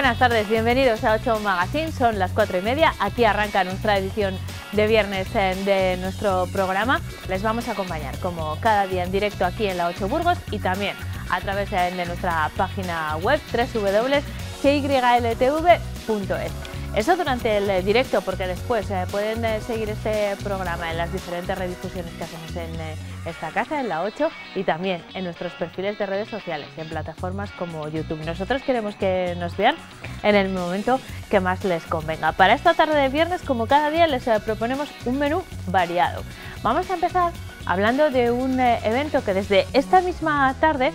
Buenas tardes, bienvenidos a 8 Magazine, son las 4:30, aquí arranca nuestra edición de viernes de nuestro programa. Les vamos a acompañar como cada día en directo aquí en la 8 Burgos y también a través de nuestra página web www.gyltv.es. Eso durante el directo, porque después pueden seguir este programa en las diferentes redifusiones que hacemos en esta casa, en la 8, y también en nuestros perfiles de redes sociales, en plataformas como YouTube. Nosotros queremos que nos vean en el momento que más les convenga. Para esta tarde de viernes, como cada día, les proponemos un menú variado. Vamos a empezar hablando de un evento que desde esta misma tarde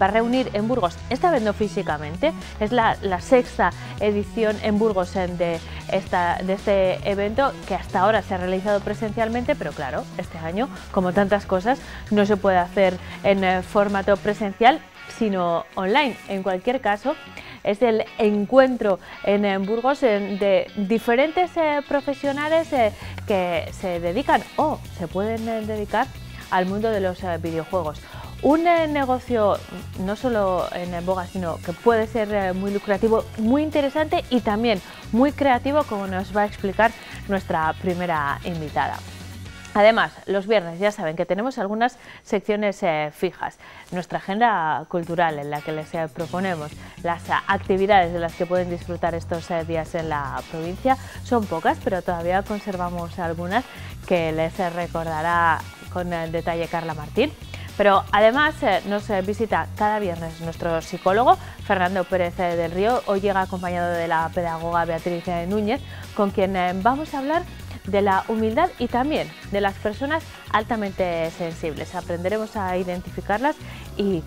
va a reunir en Burgos, esta vez no físicamente, es la sexta edición en Burgos de este evento, que hasta ahora se ha realizado presencialmente, pero claro, este año, como tantas cosas, no se puede hacer en formato presencial, sino online. En cualquier caso, es el encuentro en Burgos de diferentes profesionales que se dedican o se pueden dedicar al mundo de los videojuegos. Un negocio no solo en boga, sino que puede ser muy lucrativo, muy interesante y también muy creativo, como nos va a explicar nuestra primera invitada. Además, los viernes ya saben que tenemos algunas secciones fijas. Nuestra agenda cultural, en la que les proponemos las actividades de las que pueden disfrutar estos días en la provincia, son pocas, pero todavía conservamos algunas que les recordará con detalle Carla Martín. Pero además nos visita cada viernes nuestro psicólogo Fernando Pérez del Río. Hoy llega acompañado de la pedagoga Beatriz Núñez, con quien vamos a hablar de la humildad y también de las personas altamente sensibles. Aprenderemos a identificarlas y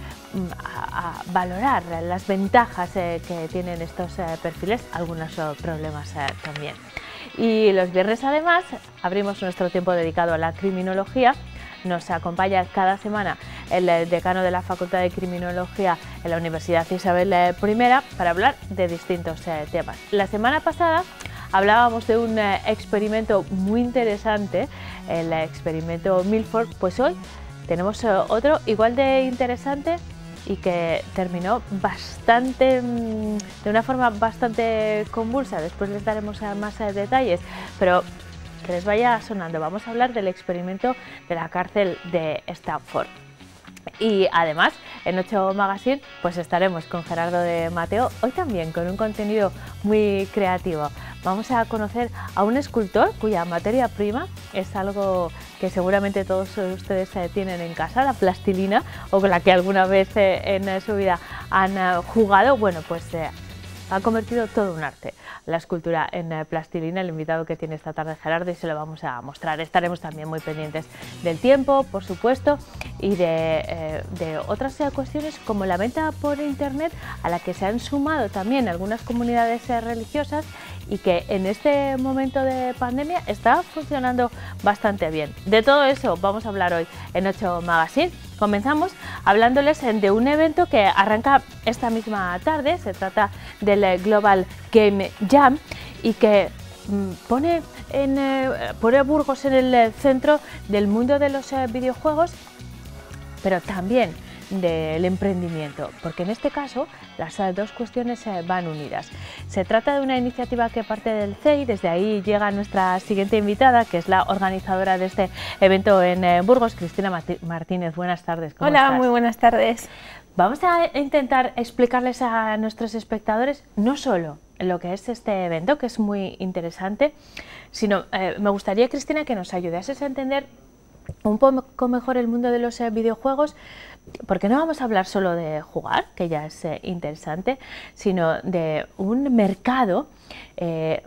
a valorar las ventajas que tienen estos perfiles, algunos problemas también. Y los viernes además abrimos nuestro tiempo dedicado a la criminología. Nos acompaña cada semana el decano de la Facultad de Criminología en la Universidad Isabel I para hablar de distintos temas. La semana pasada hablábamos de un experimento muy interesante, el experimento Milford. Pues hoy tenemos otro igual de interesante y que terminó de una forma bastante convulsa. Después les daremos más detalles, pero que les vaya sonando. Vamos a hablar del experimento de la cárcel de Stanford. Y además, en 8 Magazine, pues estaremos con Gerardo de Mateo, hoy también con un contenido muy creativo. Vamos a conocer a un escultor cuya materia prima es algo que seguramente todos ustedes tienen en casa, la plastilina, o con la que alguna vez en su vida han jugado. Bueno, pues ha convertido todo un arte la escultura en plastilina. El invitado que tiene esta tarde Gerardo, y se lo vamos a mostrar. Estaremos también muy pendientes del tiempo, por supuesto, y de otras cuestiones como la venta por internet, a la que se han sumado también algunas comunidades religiosas y que en este momento de pandemia está funcionando bastante bien. De todo eso vamos a hablar hoy en 8 Magazine. Comenzamos hablándoles de un evento que arranca esta misma tarde. Se trata del Global Game Jam y que pone a Burgos en el centro del mundo de los videojuegos, pero también del emprendimiento, porque en este caso las dos cuestiones van unidas. Se trata de una iniciativa que parte del CEI. Desde ahí llega nuestra siguiente invitada, que es la organizadora de este evento en Burgos, Cristina Martínez. Buenas tardes. ¿Cómo Hola, estás? muy buenas tardes. Vamos a intentar explicarles a nuestros espectadores no solo lo que es este evento, que es muy interesante, sino me gustaría, Cristina, que nos ayudases a entender un poco mejor el mundo de los videojuegos, porque no vamos a hablar solo de jugar, que ya es interesante, sino de un mercado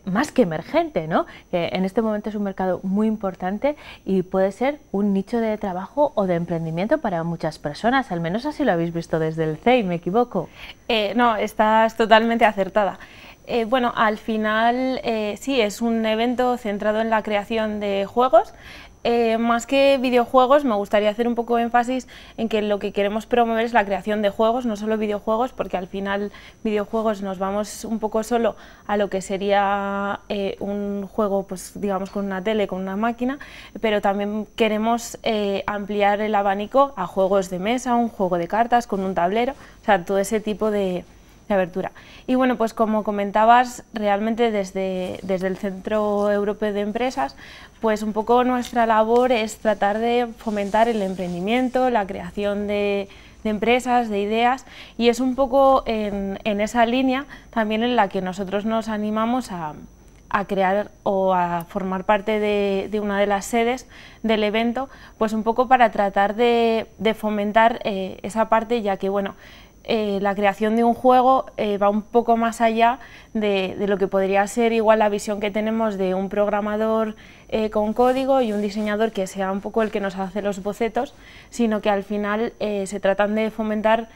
más que emergente, ¿no? Que en este momento es un mercado muy importante y puede ser un nicho de trabajo o de emprendimiento para muchas personas. Al menos así lo habéis visto desde el CEI, ¿me equivoco? No, estás totalmente acertada. Bueno, al final sí, es un evento centrado en la creación de juegos. Más que videojuegos, me gustaría hacer un poco énfasis en que lo que queremos promover es la creación de juegos, no solo videojuegos, porque al final videojuegos nos vamos un poco solo a lo que sería un juego, pues digamos con una tele, con una máquina, pero también queremos ampliar el abanico a juegos de mesa, un juego de cartas con un tablero, o sea, todo ese tipo de abertura. Y bueno, pues como comentabas, realmente desde el Centro Europeo de Empresas, pues un poco nuestra labor es tratar de fomentar el emprendimiento, la creación de empresas, de ideas, y es un poco en esa línea también en la que nosotros nos animamos a crear o a formar parte de una de las sedes del evento, pues un poco para tratar de fomentar esa parte, ya que bueno, la creación de un juego va un poco más allá de lo que podría ser igual la visión que tenemos de un programador con código y un diseñador que sea un poco el que nos hace los bocetos, sino que al final se tratan de fomentar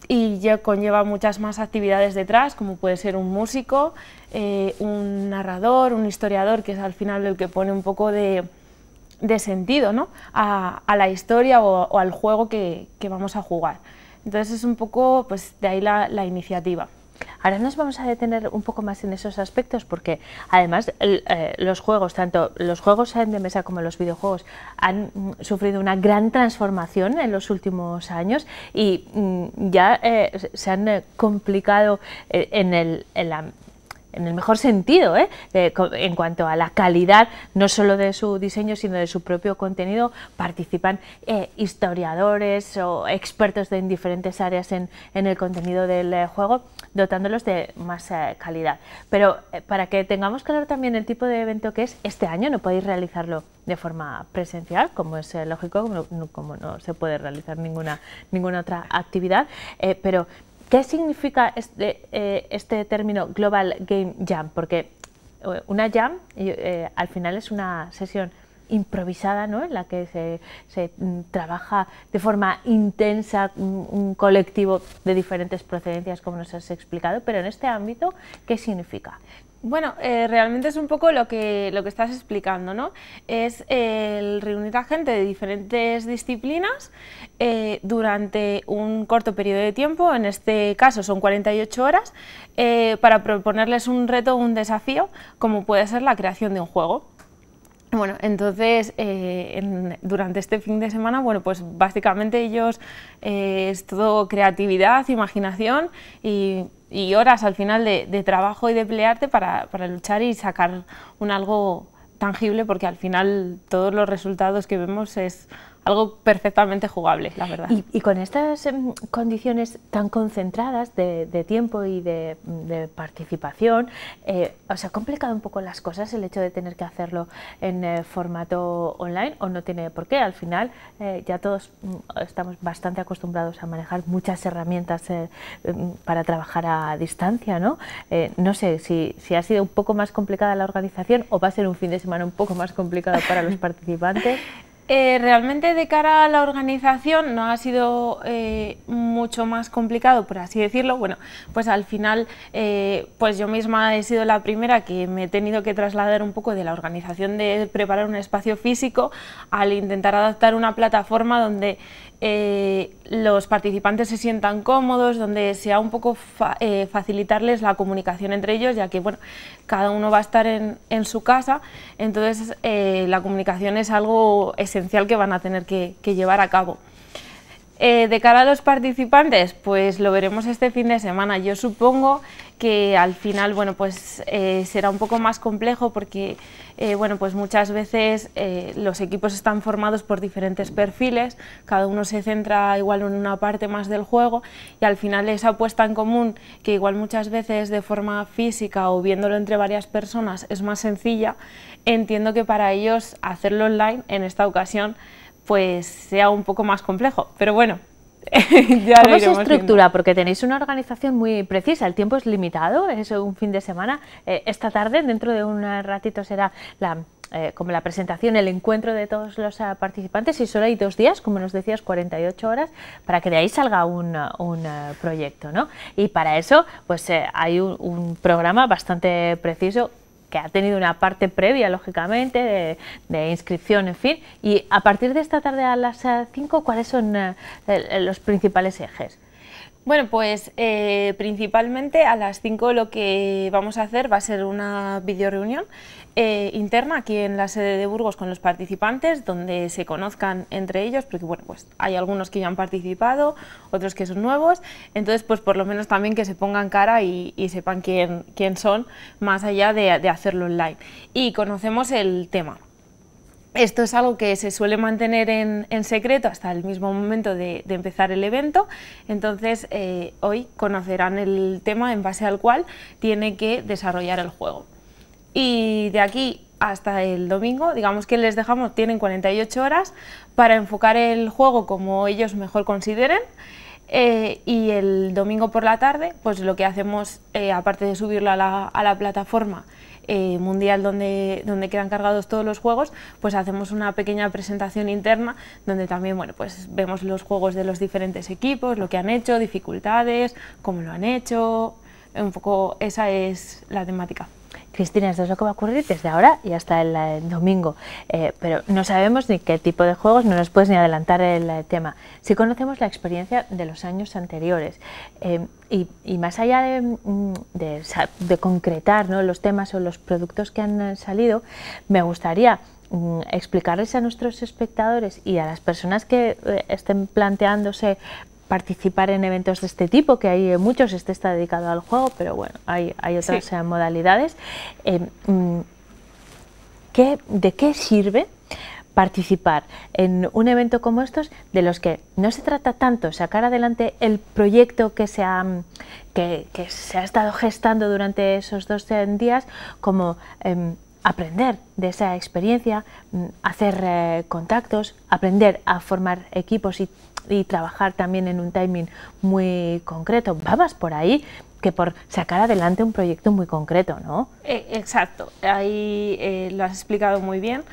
y ya conlleva muchas más actividades detrás, como puede ser un músico, un narrador, un historiador, que es al final el que pone un poco de sentido, ¿no?, a la historia o al juego que vamos a jugar. Entonces es un poco, pues de ahí la iniciativa. Ahora nos vamos a detener un poco más en esos aspectos porque además los juegos, tanto los juegos de mesa como los videojuegos, han sufrido una gran transformación en los últimos años y ya se han complicado en el mejor sentido, en cuanto a la calidad, no solo de su diseño, sino de su propio contenido. Participan historiadores o expertos en diferentes áreas en el contenido del juego, dotándolos de más calidad. Pero para que tengamos claro también el tipo de evento que es, este año no podéis realizarlo de forma presencial, como es lógico, como no se puede realizar ninguna otra actividad, pero ¿qué significa este término Global Game Jam? Porque una jam al final es una sesión improvisada, ¿no?, en la que se trabaja de forma intensa un colectivo de diferentes procedencias, como nos has explicado, pero en este ámbito, ¿qué significa? Bueno, realmente es un poco lo que estás explicando, ¿no? Es el reunir a gente de diferentes disciplinas durante un corto periodo de tiempo, en este caso son 48 horas, para proponerles un reto o un desafío, como puede ser la creación de un juego. Bueno, entonces durante este fin de semana, bueno, pues básicamente ellos es todo creatividad, imaginación y horas al final de trabajo y de pelearte para luchar y sacar algo tangible, porque al final todos los resultados que vemos es algo perfectamente jugable, la verdad. Y con estas condiciones tan concentradas de tiempo y de participación, ¿os ha complicado un poco las cosas el hecho de tener que hacerlo en formato online, o no tiene por qué? Al final ya todos estamos bastante acostumbrados a manejar muchas herramientas para trabajar a distancia, ¿no? No sé si ha sido un poco más complicada la organización o va a ser un fin de semana un poco más complicado para los participantes. Realmente de cara a la organización no ha sido mucho más complicado, por así decirlo. Bueno, pues al final pues yo misma he sido la primera que me he tenido que trasladar un poco de la organización de preparar un espacio físico al intentar adaptar una plataforma donde los participantes se sientan cómodos, donde sea un poco facilitarles la comunicación entre ellos, ya que bueno, cada uno va a estar en su casa, entonces la comunicación es algo esencial que van a tener que llevar a cabo. De cara a los participantes, pues lo veremos este fin de semana. Yo supongo que al final, bueno, pues será un poco más complejo porque bueno, pues muchas veces los equipos están formados por diferentes perfiles, cada uno se centra igual en una parte más del juego y al final esa puesta en común, que igual muchas veces de forma física o viéndolo entre varias personas es más sencilla, entiendo que para ellos hacerlo online en esta ocasión pues sea un poco más complejo, pero bueno. Ya ¿Cómo se estructura? Viendo. Porque tenéis una organización muy precisa, el tiempo es limitado, es un fin de semana. Esta tarde, dentro de un ratito, será como la presentación, el encuentro de todos los participantes, y solo hay 2 días, como nos decías, 48 horas, para que de ahí salga un proyecto, ¿no? Y para eso pues hay un programa bastante preciso, que ha tenido una parte previa, lógicamente, de inscripción, en fin, y a partir de esta tarde a las 5, ¿cuáles son los principales ejes? Bueno, pues principalmente a las 5 lo que vamos a hacer va a ser una videoreunión interna aquí en la sede de Burgos con los participantes, donde se conozcan entre ellos, porque bueno, pues hay algunos que ya han participado, otros que son nuevos, entonces pues por lo menos también que se pongan cara y sepan quién son, más allá de hacerlo online. Y conocemos el tema. Esto es algo que se suele mantener en secreto hasta el mismo momento de empezar el evento, entonces hoy conocerán el tema en base al cual tiene que desarrollar el juego. Y de aquí hasta el domingo, digamos que les dejamos, tienen 48 horas para enfocar el juego como ellos mejor consideren. Y el domingo por la tarde, pues lo que hacemos, aparte de subirlo a la plataforma mundial donde quedan cargados todos los juegos, pues hacemos una pequeña presentación interna donde también bueno, pues vemos los juegos de los diferentes equipos, lo que han hecho, dificultades, cómo lo han hecho, un poco esa es la temática. Cristina, esto es lo que va a ocurrir desde ahora y hasta el domingo, pero no sabemos ni qué tipo de juegos, no nos puedes ni adelantar el tema. Sí conocemos la experiencia de los años anteriores y más allá de concretar, ¿no?, los temas o los productos que han salido, me gustaría explicarles a nuestros espectadores y a las personas que estén planteándose participar en eventos de este tipo, que hay muchos, este está dedicado al juego, pero bueno, hay otras sí, modalidades. ¿De qué sirve participar en un evento como estos, de los que no se trata tanto sacar adelante el proyecto que se ha estado gestando durante esos 2 días, como aprender de esa experiencia, hacer contactos, aprender a formar equipos y trabajar también en un timing muy concreto? Va más por ahí que por sacar adelante un proyecto muy concreto, ¿no? Exacto, ahí lo has explicado muy bien.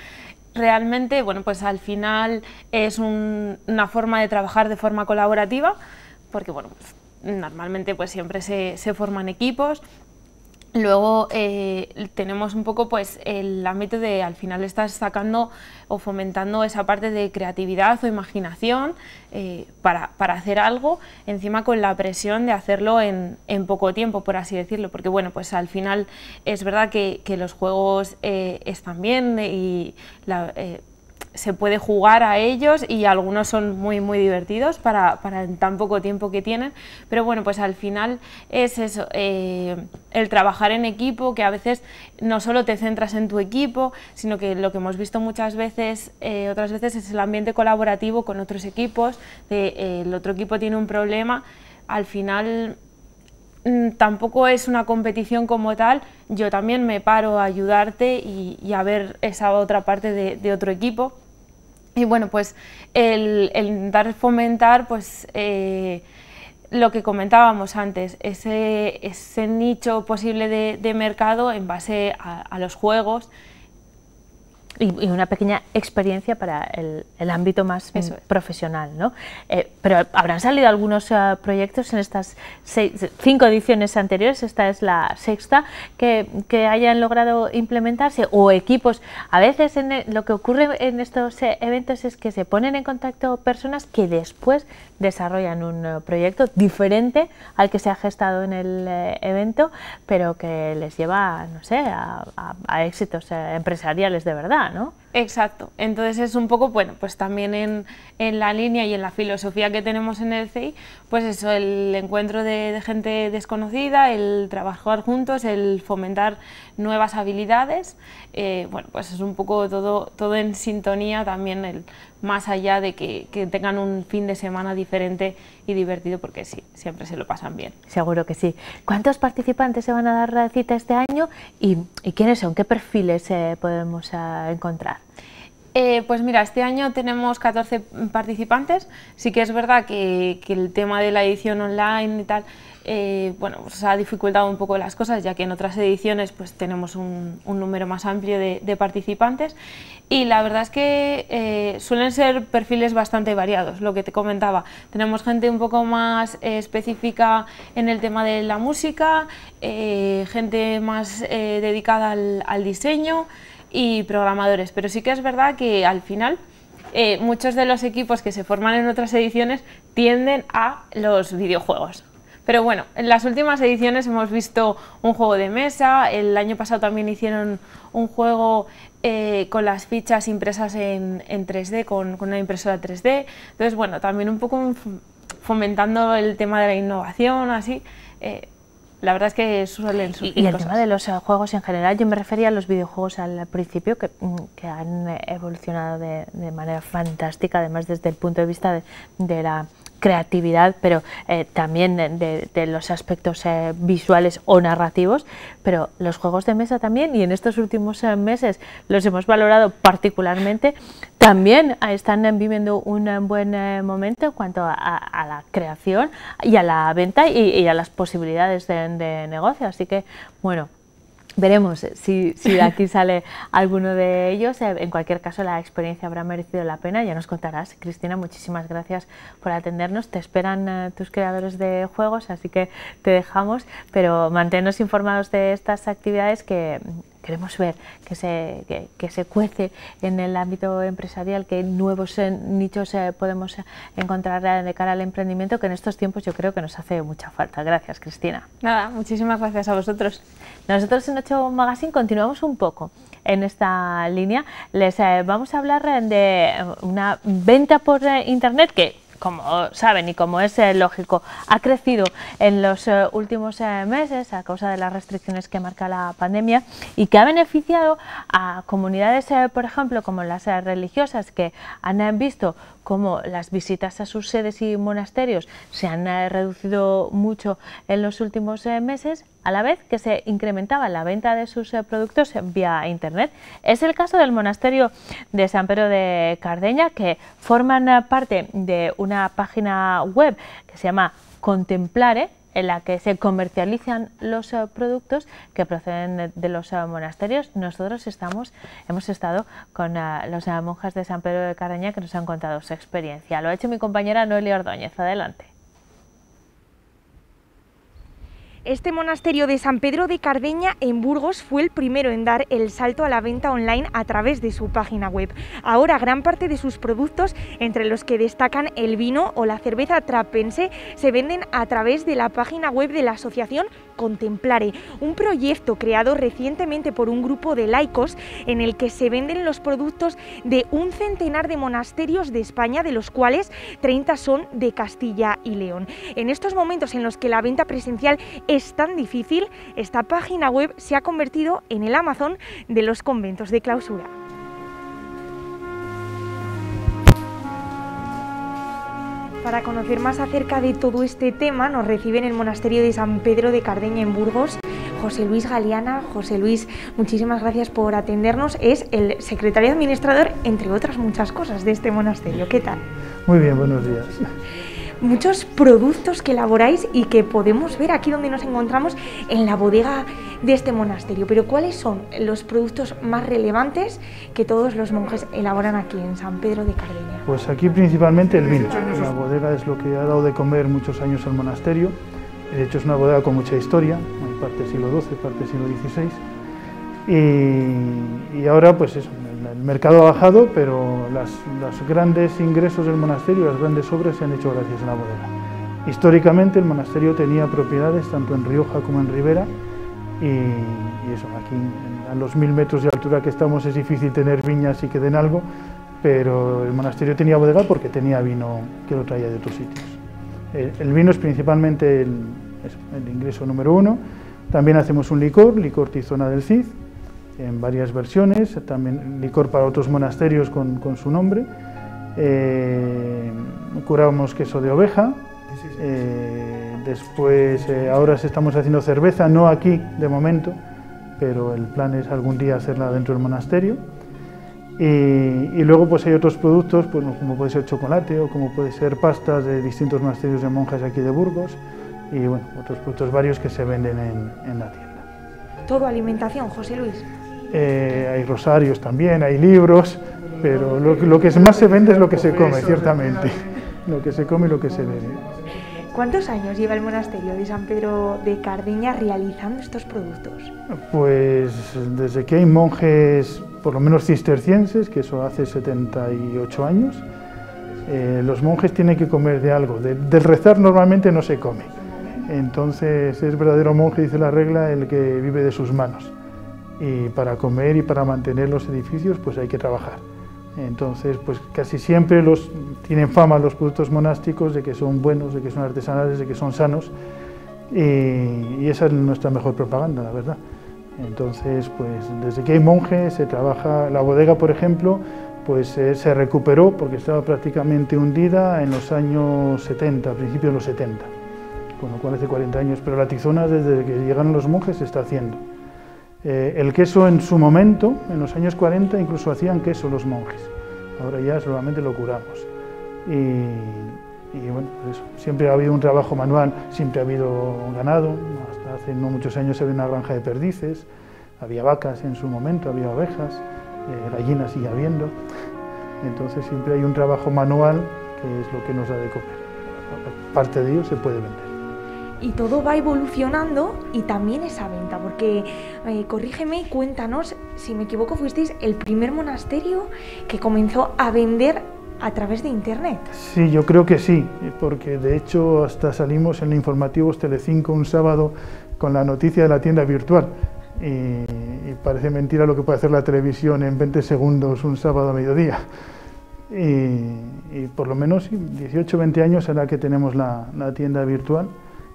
Realmente, bueno, pues al final es una forma de trabajar de forma colaborativa, porque bueno, pues, normalmente pues siempre se forman equipos. Luego tenemos un poco pues el ámbito de al final estás sacando o fomentando esa parte de creatividad o imaginación para hacer algo, encima con la presión de hacerlo en poco tiempo, por así decirlo, porque bueno, pues al final es verdad que los juegos están bien y se puede jugar a ellos y algunos son muy divertidos para en tan poco tiempo que tienen, pero bueno, pues al final es eso, el trabajar en equipo, que a veces no solo te centras en tu equipo, sino que lo que hemos visto muchas veces, otras veces es el ambiente colaborativo con otros equipos, el otro equipo tiene un problema, al final tampoco es una competición como tal, yo también me paro a ayudarte y a ver esa otra parte de otro equipo. Y bueno, pues el intentar fomentar pues, lo que comentábamos antes, ese nicho posible de mercado en base a los juegos. Y una pequeña experiencia para el ámbito más profesional, ¿no? Pero habrán salido algunos proyectos en estas 5 ediciones anteriores, esta es la 6ª, que hayan logrado implementarse, o equipos. A veces lo que ocurre en estos eventos es que se ponen en contacto personas que después desarrollan un proyecto diferente al que se ha gestado en el evento, pero que les lleva, no sé, a éxitos empresariales de verdad, ¿no? Exacto, entonces es un poco, bueno, pues también en la línea y en la filosofía que tenemos en el CEI, pues eso, el encuentro de gente desconocida, el trabajar juntos, el fomentar nuevas habilidades, bueno, pues es un poco todo en sintonía también, más allá de que tengan un fin de semana diferente y divertido, porque sí, siempre se lo pasan bien. Seguro que sí. ¿Cuántos participantes se van a dar cita este año y quiénes son? ¿Qué perfiles podemos encontrar? Pues mira, este año tenemos 14 participantes, sí que es verdad que el tema de la edición online y tal, bueno, pues ha dificultado un poco las cosas, ya que en otras ediciones pues tenemos un número más amplio de participantes, y la verdad es que suelen ser perfiles bastante variados, lo que te comentaba, tenemos gente un poco más específica en el tema de la música, gente más dedicada al diseño, y programadores, pero sí que es verdad que al final muchos de los equipos que se forman en otras ediciones tienden a los videojuegos. Pero bueno, en las últimas ediciones hemos visto un juego de mesa, el año pasado también hicieron un juego con las fichas impresas en 3D, con una impresora 3D. Entonces, bueno, también un poco fomentando el tema de la innovación, así. La verdad es que suelen surgir y el cosas. tema de los juegos en general, yo me refería a los videojuegos al principio que han evolucionado de manera fantástica, además desde el punto de vista de la creatividad, pero también de los aspectos visuales o narrativos, pero los juegos de mesa también, y en estos últimos meses los hemos valorado particularmente, también están viviendo un buen momento en cuanto a la creación y a la venta y a las posibilidades de negocio, así que bueno, veremos si de aquí sale alguno de ellos. En cualquier caso, la experiencia habrá merecido la pena, ya nos contarás. Cristina, muchísimas gracias por atendernos. Te esperan tus creadores de juegos, así que te dejamos, pero manténnos informados de estas actividades que queremos ver que se cuece en el ámbito empresarial, que nuevos nichos podemos encontrar de cara al emprendimiento, que en estos tiempos yo creo que nos hace mucha falta. Gracias, Cristina. Nada, muchísimas gracias a vosotros. Nosotros en 8 Magazine continuamos un poco en esta línea. Les vamos a hablar de una venta por internet que, como saben y como es lógico, ha crecido en los últimos meses a causa de las restricciones que marca la pandemia y que ha beneficiado a comunidades, por ejemplo, como las religiosas, que han visto cómo las visitas a sus sedes y monasterios se han reducido mucho en los últimos meses, a la vez que se incrementaba la venta de sus productos vía internet. Es el caso del monasterio de San Pedro de Cardeña, que forman parte de una página web que se llama Contemplare, en la que se comercializan los productos que proceden de los monasterios. Nosotros hemos estado con los monjas de San Pedro de Cardeña, que nos han contado su experiencia. Lo ha hecho mi compañera Noelia Ordóñez. Adelante. Este monasterio de San Pedro de Cardeña en Burgos fue el primero en dar el salto a la venta online a través de su página web. Ahora gran parte de sus productos, entre los que destacan el vino o la cerveza trapense, se venden a través de la página web de la asociación Contemplare, un proyecto creado recientemente por un grupo de laicos en el que se venden los productos de un centenar de monasterios de España, de los cuales 30 son de Castilla y León. En estos momentos en los que la venta presencial es tan difícil, esta página web se ha convertido en el Amazon de los conventos de clausura. Para conocer más acerca de todo este tema, nos recibe en el monasterio de San Pedro de Cardeña en Burgos José Luis Galeana. José Luis, muchísimas gracias por atendernos. Es el secretario administrador, entre otras muchas cosas, de este monasterio. ¿Qué tal? Muy bien, buenos días. Muchos productos que elaboráis y que podemos ver aquí donde nos encontramos en la bodega de este monasterio. Pero ¿cuáles son los productos más relevantes que todos los monjes elaboran aquí en San Pedro de Cardeña? Pues aquí principalmente el vino. La bodega es lo que ha dado de comer muchos años al monasterio. De hecho es una bodega con mucha historia, hay parte siglo XII, parte siglo XVI. Y ahora pues eso, el mercado ha bajado, pero los grandes ingresos del monasterio, las grandes obras se han hecho gracias a la bodega. Históricamente el monasterio tenía propiedades tanto en Rioja como en Ribera y eso, aquí a los 1000 metros de altura que estamos es difícil tener viñas y que den algo, pero el monasterio tenía bodega porque tenía vino que lo traía de otros sitios. El vino es principalmente el ingreso número uno. También hacemos un licor Tizona del Cid, en varias versiones, también licor para otros monasterios con su nombre. Curamos queso de oveja. Después, ahora estamos haciendo cerveza, no aquí de momento, pero el plan es algún día hacerla dentro del monasterio. Y luego pues hay otros productos, pues, como puede ser chocolate o como puede ser pastas de distintos monasterios de monjas aquí de Burgos y bueno, otros productos varios que se venden en la tienda. Todo alimentación, José Luis. Hay rosarios también, hay libros, pero lo que más se vende es lo que se come, ciertamente. Lo que se come y lo que se bebe. ¿Cuántos años lleva el monasterio de San Pedro de Cardeña realizando estos productos? Pues desde que hay monjes por lo menos cistercienses, que eso hace 78 años, los monjes tienen que comer de algo. Del rezar normalmente no se come. Entonces es verdadero monje, dice la regla, el que vive de sus manos. Y para comer y para mantener los edificios pues hay que trabajar. Entonces pues casi siempre tienen fama los productos monásticos de que son buenos, de que son artesanales, de que son sanos. Y esa es nuestra mejor propaganda, la verdad. Entonces pues desde que hay monjes se trabaja. La bodega, por ejemplo, pues se recuperó porque estaba prácticamente hundida en los años 70, a principios de los 70, con lo cual hace 40 años, pero la tizona desde que llegaron los monjes se está haciendo. El queso en su momento, en los años 40, incluso hacían queso los monjes, ahora ya solamente lo curamos. Y bueno, pues eso. Siempre ha habido un trabajo manual, siempre ha habido ganado, hasta hace no muchos años había una granja de perdices, había vacas en su momento, había ovejas, gallinas sigue habiendo, entonces siempre hay un trabajo manual que es lo que nos da de comer. Parte de ello se puede vender. Y todo va evolucionando y también esa venta, porque corrígeme y cuéntanos, si me equivoco, fuisteis el primer monasterio que comenzó a vender a través de internet. Sí, yo creo que sí, porque de hecho hasta salimos en Informativos Telecinco un sábado con la noticia de la tienda virtual. Y parece mentira lo que puede hacer la televisión en 20 segundos un sábado a mediodía. Y por lo menos 18 o 20 años será que tenemos la tienda virtual,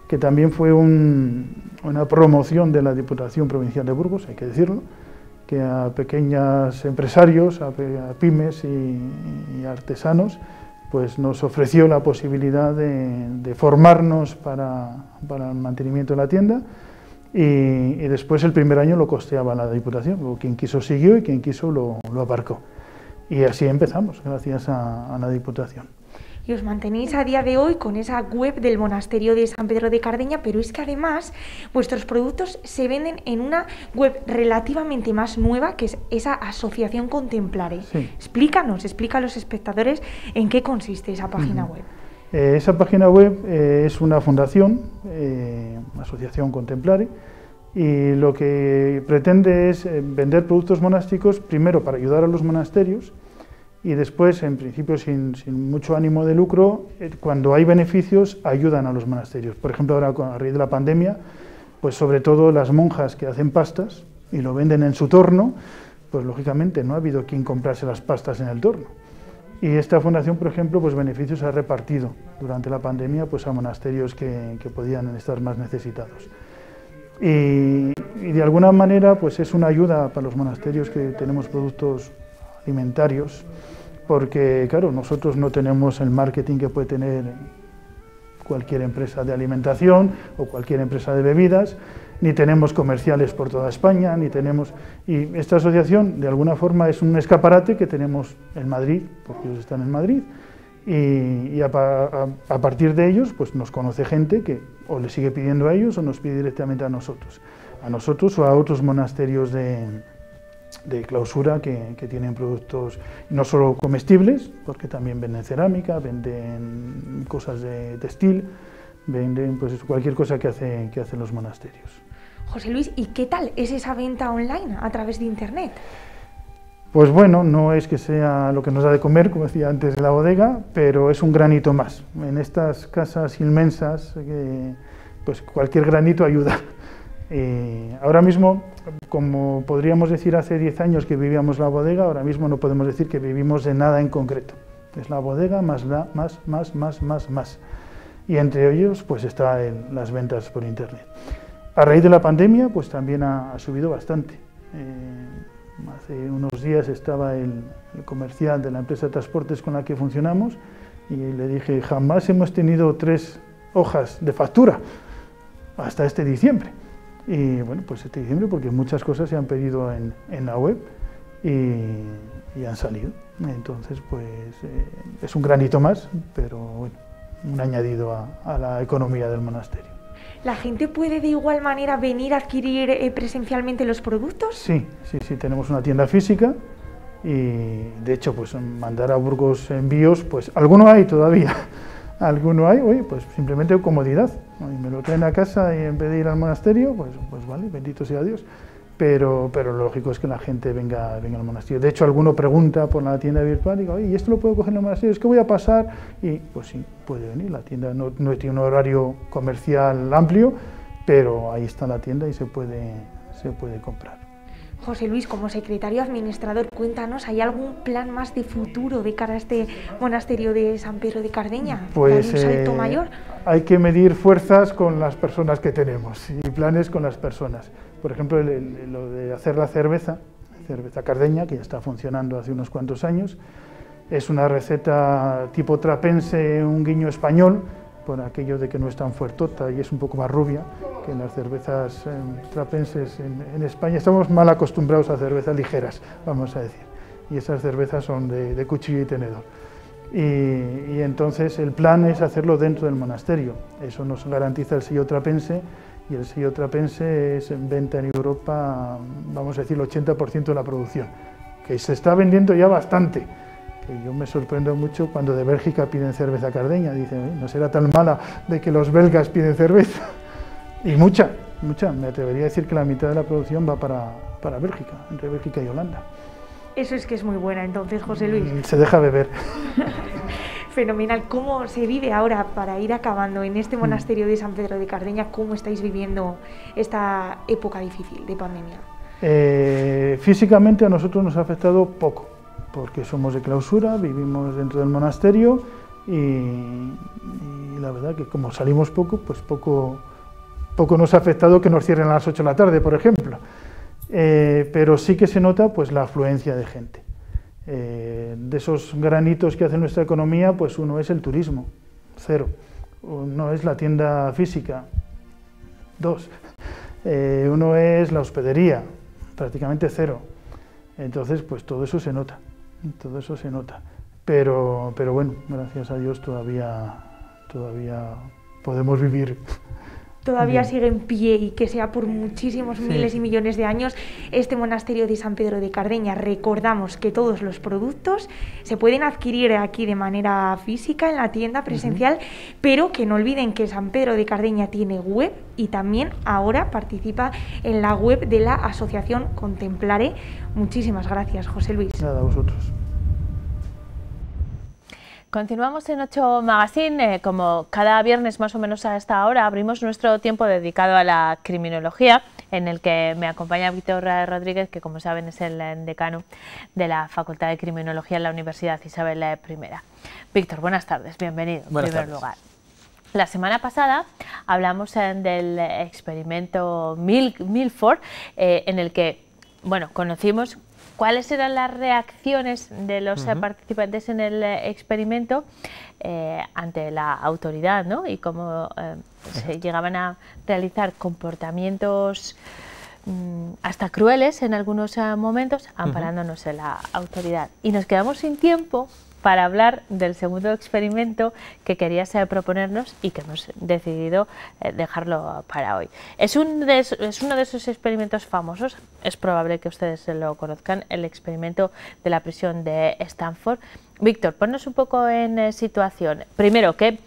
que también fue una promoción de la Diputación Provincial de Burgos, hay que decirlo, que a pequeños empresarios, a pymes y artesanos, pues nos ofreció la posibilidad de formarnos para el mantenimiento de la tienda. Y después el primer año lo costeaba la Diputación, luego quien quiso siguió y quien quiso lo aparcó. Y así empezamos, gracias a la Diputación. Y os mantenéis a día de hoy con esa web del monasterio de San Pedro de Cardeña, pero es que además vuestros productos se venden en una web relativamente más nueva, que es esa Asociación Contemplare. Sí. Explica a los espectadores en qué consiste esa página web. Esa página web es una fundación, Asociación Contemplare, y lo que pretende es vender productos monásticos, primero para ayudar a los monasterios, y después, en principio, sin mucho ánimo de lucro, cuando hay beneficios, ayudan a los monasterios. Por ejemplo, ahora a raíz de la pandemia, pues sobre todo las monjas que hacen pastas y lo venden en su torno, pues lógicamente no ha habido quien comprase las pastas en el torno. Y esta fundación, por ejemplo, pues beneficios ha repartido durante la pandemia pues a monasterios que podían estar más necesitados. Y de alguna manera pues es una ayuda para los monasterios que tenemos productos alimentarios, porque claro, nosotros no tenemos el marketing que puede tener cualquier empresa de alimentación o cualquier empresa de bebidas, ni tenemos comerciales por toda España, y esta asociación de alguna forma es un escaparate que tenemos en Madrid, porque ellos están en Madrid, y a partir de ellos pues nos conoce gente que o le sigue pidiendo a ellos o nos pide directamente a nosotros o a otros monasterios de clausura que tienen productos no solo comestibles, porque también venden cerámica, venden cosas de textil, venden pues cualquier cosa que hacen los monasterios. José Luis, ¿y qué tal es esa venta online a través de internet? Pues bueno, no es que sea lo que nos da de comer, como decía antes de la bodega, pero es un granito más. En estas casas inmensas, pues cualquier granito ayuda. Ahora mismo, como podríamos decir hace 10 años que vivíamos la bodega, ahora mismo no podemos decir que vivimos de nada en concreto. Es la bodega más. Y entre ellos pues están las ventas por internet. A raíz de la pandemia pues también ha subido bastante. Hace unos días estaba el comercial de la empresa de transportes con la que funcionamos y le dije, jamás hemos tenido 3 hojas de factura hasta este diciembre. Y bueno, pues este diciembre porque muchas cosas se han pedido en la web y han salido. Entonces pues es un granito más, pero bueno, un añadido a la economía del monasterio. ¿La gente puede de igual manera venir a adquirir presencialmente los productos? Sí, tenemos una tienda física y de hecho pues mandar a Burgos envíos, pues alguno hay todavía, oye, pues simplemente comodidad, ¿no? Y me lo traen a casa y en vez de ir al monasterio, pues vale, bendito sea Dios. pero lo lógico es que la gente venga al monasterio. De hecho, alguno pregunta por la tienda virtual, digo, oye, ¿y esto lo puedo coger en el monasterio? Es que voy a pasar, y pues sí, puede venir. La tienda no tiene un horario comercial amplio, pero ahí está la tienda y se puede comprar. José Luis, como secretario administrador, cuéntanos, ¿hay algún plan más de futuro de cara a este monasterio de San Pedro de Cardeña? Pues ¿Dar un salto mayor? Hay que medir fuerzas con las personas que tenemos y planes con las personas. Por ejemplo, lo de hacer la cerveza cardeña, que ya está funcionando hace unos cuantos años, es una receta tipo trapense, un guiño español, por aquello de que no es tan fuertota y es un poco más rubia que las cervezas trapenses en España. Estamos mal acostumbrados a cervezas ligeras, vamos a decir, y esas cervezas son de cuchillo y tenedor. Y entonces el plan es hacerlo dentro del monasterio. Eso nos garantiza el sello trapense, y el sello trapense es en venta en Europa, vamos a decir, el 80% de la producción, que se está vendiendo ya bastante. Que yo me sorprendo mucho cuando de Bélgica piden cerveza cardeña, dicen, no será tan mala de que los belgas piden cerveza. Y mucha, me atrevería a decir que la mitad de la producción va para Bélgica, entre Bélgica y Holanda. Eso es que es muy buena entonces, José Luis. Se deja beber. Fenomenal. ¿Cómo se vive ahora, para ir acabando, en este monasterio de San Pedro de Cardeña? ¿Cómo estáis viviendo esta época difícil de pandemia? Físicamente a nosotros nos ha afectado poco, porque somos de clausura, vivimos dentro del monasterio y la verdad que como salimos poco, pues poco nos ha afectado que nos cierren a las 8 de la tarde, por ejemplo. Pero sí que se nota pues la afluencia de gente. De esos granitos que hace nuestra economía, pues uno es el turismo, 0. Uno es la tienda física, 2. Uno es la hospedería, prácticamente 0. Entonces, pues todo eso se nota, Pero bueno, gracias a Dios todavía podemos vivir. Todavía sigue en pie, y que sea por muchísimos miles y millones de años este monasterio de San Pedro de Cardeña. Recordamos que todos los productos se pueden adquirir aquí de manera física en la tienda presencial, pero que no olviden que San Pedro de Cardeña tiene web y también ahora participa en la web de la asociación Contemplare. Muchísimas gracias, José Luis. Nada, a vosotros. Continuamos en 8 Magazine, como cada viernes más o menos a esta hora abrimos nuestro tiempo dedicado a la criminología, en el que me acompaña Víctor Rodríguez, que como saben es el decano de la Facultad de Criminología en la Universidad Isabel I. Víctor, buenas tardes, bienvenido en primer lugar. La semana pasada hablamos del experimento Milford, en el que conocimos cuáles eran las reacciones de los participantes en el experimento ante la autoridad, ¿no? Y cómo se llegaban a realizar comportamientos hasta crueles en algunos momentos, amparándonos en la autoridad. Y nos quedamos sin tiempo para hablar del segundo experimento que querías proponernos y que hemos decidido dejarlo para hoy. Es uno de esos experimentos famosos, es probable que ustedes lo conozcan, el experimento de la prisión de Stanford. Víctor, ponnos un poco en situación. Primero, ¿qué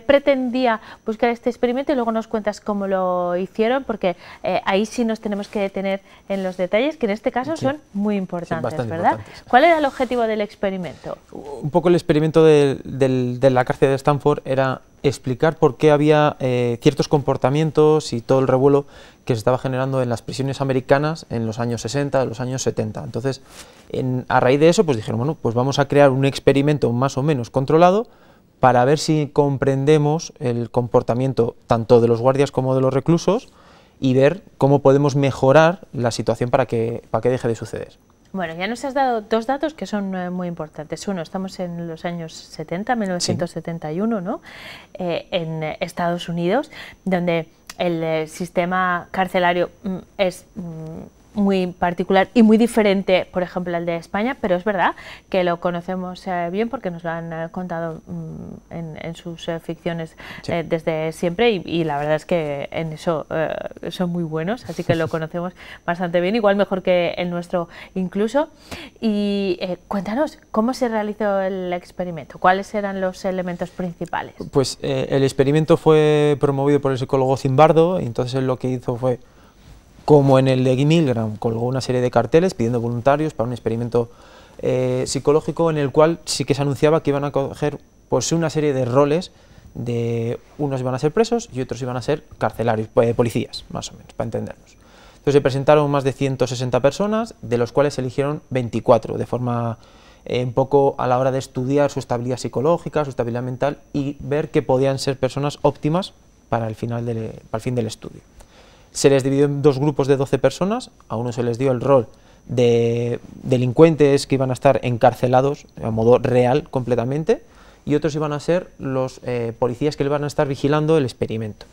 pretendía buscar este experimento? Y luego nos cuentas cómo lo hicieron, porque ahí sí nos tenemos que detener en los detalles, que en este caso son muy importantes, ¿verdad? Importantes. ¿Cuál era el objetivo del experimento? Un poco el experimento de la cárcel de Stanford era explicar por qué había ciertos comportamientos y todo el revuelo que se estaba generando en las prisiones americanas en los años 60, los años 70. Entonces, a raíz de eso, pues dijeron, bueno, pues vamos a crear un experimento más o menos controlado para ver si comprendemos el comportamiento tanto de los guardias como de los reclusos y ver cómo podemos mejorar la situación para que deje de suceder. Bueno, ya nos has dado dos datos que son muy importantes. Uno, estamos en los años 70, 1971, ¿no? En Estados Unidos, donde el sistema carcelario es muy particular y muy diferente, por ejemplo, al de España, pero es verdad que lo conocemos bien porque nos lo han contado en sus ficciones desde siempre y la verdad es que en eso son muy buenos, así que lo conocemos bastante bien, igual mejor que el nuestro incluso. Y cuéntanos, ¿cómo se realizó el experimento? ¿Cuáles eran los elementos principales? Pues el experimento fue promovido por el psicólogo Zimbardo y entonces él lo que hizo fue como en el de Milgram, colgó una serie de carteles pidiendo voluntarios para un experimento psicológico en el cual sí que se anunciaba que iban a coger pues, una serie de roles, de unos iban a ser presos y otros iban a ser carcelarios, policías, más o menos, para entendernos. Entonces se presentaron más de 160 personas, de los cuales se eligieron 24, de forma un poco a la hora de estudiar su estabilidad psicológica, su estabilidad mental y ver que podían ser personas óptimas para el fin del estudio. Se les dividió en 2 grupos de 12 personas, a uno se les dio el rol de delincuentes que iban a estar encarcelados a modo real completamente, y otros iban a ser los policías que le iban a estar vigilando el experimento.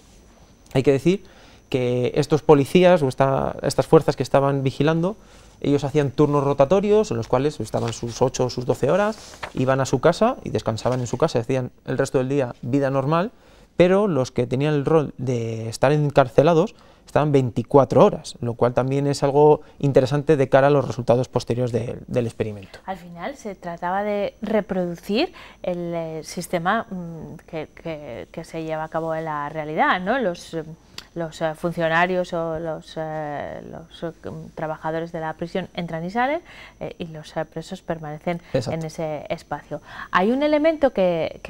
Hay que decir que estos policías o estas fuerzas que estaban vigilando, ellos hacían turnos rotatorios en los cuales estaban sus 8 o sus 12 horas, iban a su casa y descansaban en su casa, hacían el resto del día vida normal, pero los que tenían el rol de estar encarcelados estaban 24 horas, lo cual también es algo interesante de cara a los resultados posteriores del experimento. Al final se trataba de reproducir el sistema que se lleva a cabo en la realidad, ¿no? Los funcionarios o los trabajadores de la prisión entran y salen y los presos permanecen en ese espacio. Hay un elemento que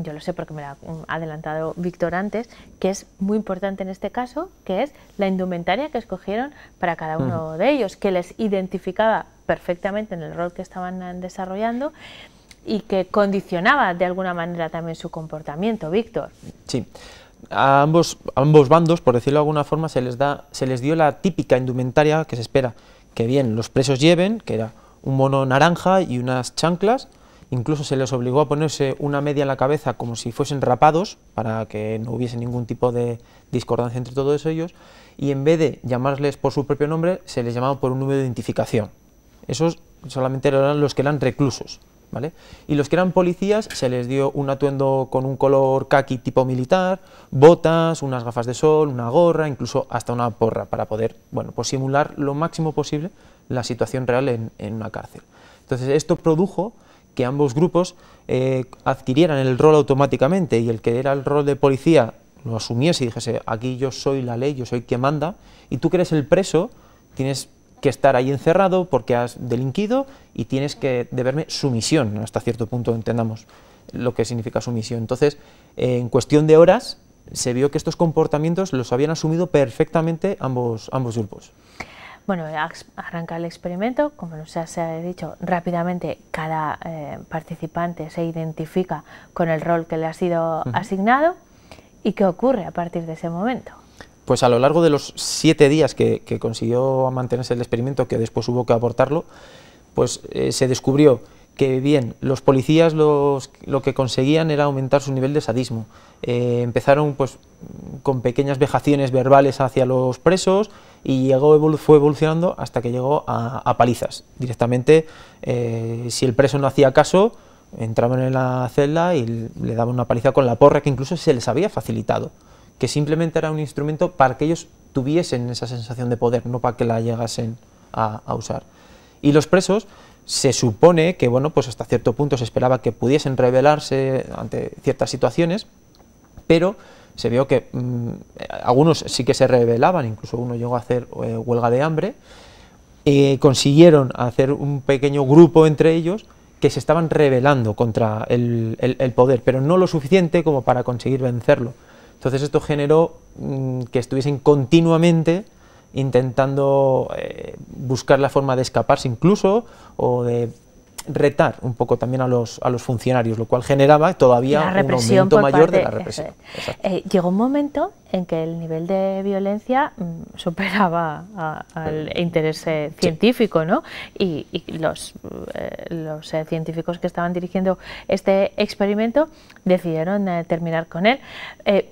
yo lo sé porque me lo ha adelantado Víctor antes, que es muy importante en este caso, que es la indumentaria que escogieron para cada uno de ellos, que les identificaba perfectamente en el rol que estaban desarrollando y que condicionaba de alguna manera también su comportamiento. Víctor. Sí. A ambos bandos, por decirlo de alguna forma, se les dio la típica indumentaria que se espera que bien los presos lleven, que era un mono naranja y unas chanclas. Incluso se les obligó a ponerse una media en la cabeza como si fuesen rapados, para que no hubiese ningún tipo de discordancia entre todos ellos, y en vez de llamarles por su propio nombre, se les llamaba por un número de identificación. Esos solamente eran los que eran reclusos, ¿vale? Y los que eran policías se les dio un atuendo con un color caqui tipo militar, botas, unas gafas de sol, una gorra, incluso hasta una porra, para poder, bueno, pues simular lo máximo posible la situación real en una cárcel. Entonces esto produjo que ambos grupos adquirieran el rol automáticamente, y el que era el rol de policía lo asumiese y dijese: aquí yo soy la ley, yo soy quien manda, y tú que eres el preso tienes que estar ahí encerrado porque has delinquido y tienes que deberme sumisión, hasta cierto punto entendamos lo que significa sumisión. Entonces, en cuestión de horas, se vio que estos comportamientos los habían asumido perfectamente ambos grupos. Bueno, arranca el experimento, como nos has dicho, rápidamente cada participante se identifica con el rol que le ha sido asignado. ¿Y qué ocurre a partir de ese momento? Pues a lo largo de los 7 días que consiguió mantenerse el experimento, que después hubo que abortarlo, pues se descubrió que bien, los policías lo que conseguían era aumentar su nivel de sadismo. Empezaron pues con pequeñas vejaciones verbales hacia los presos y fue evolucionando hasta que llegó a palizas. Directamente, si el preso no hacía caso, entraban en la celda y le daban una paliza con la porra, que incluso se les había facilitado, que simplemente era un instrumento para que ellos tuviesen esa sensación de poder, no para que la llegasen a usar. Y los presos, se supone que, bueno, pues hasta cierto punto se esperaba que pudiesen rebelarse ante ciertas situaciones, pero se vio que algunos sí que se rebelaban, incluso uno llegó a hacer huelga de hambre, consiguieron hacer un pequeño grupo entre ellos que se estaban rebelando contra el poder, pero no lo suficiente como para conseguir vencerlo. Entonces esto generó que estuviesen continuamente intentando buscar la forma de escaparse incluso, o de retar un poco también a los funcionarios, lo cual generaba todavía un aumento mayor de la represión. Llegó un momento en que el nivel de violencia superaba al interés científico, ¿no? Y los científicos que estaban dirigiendo este experimento decidieron terminar con él.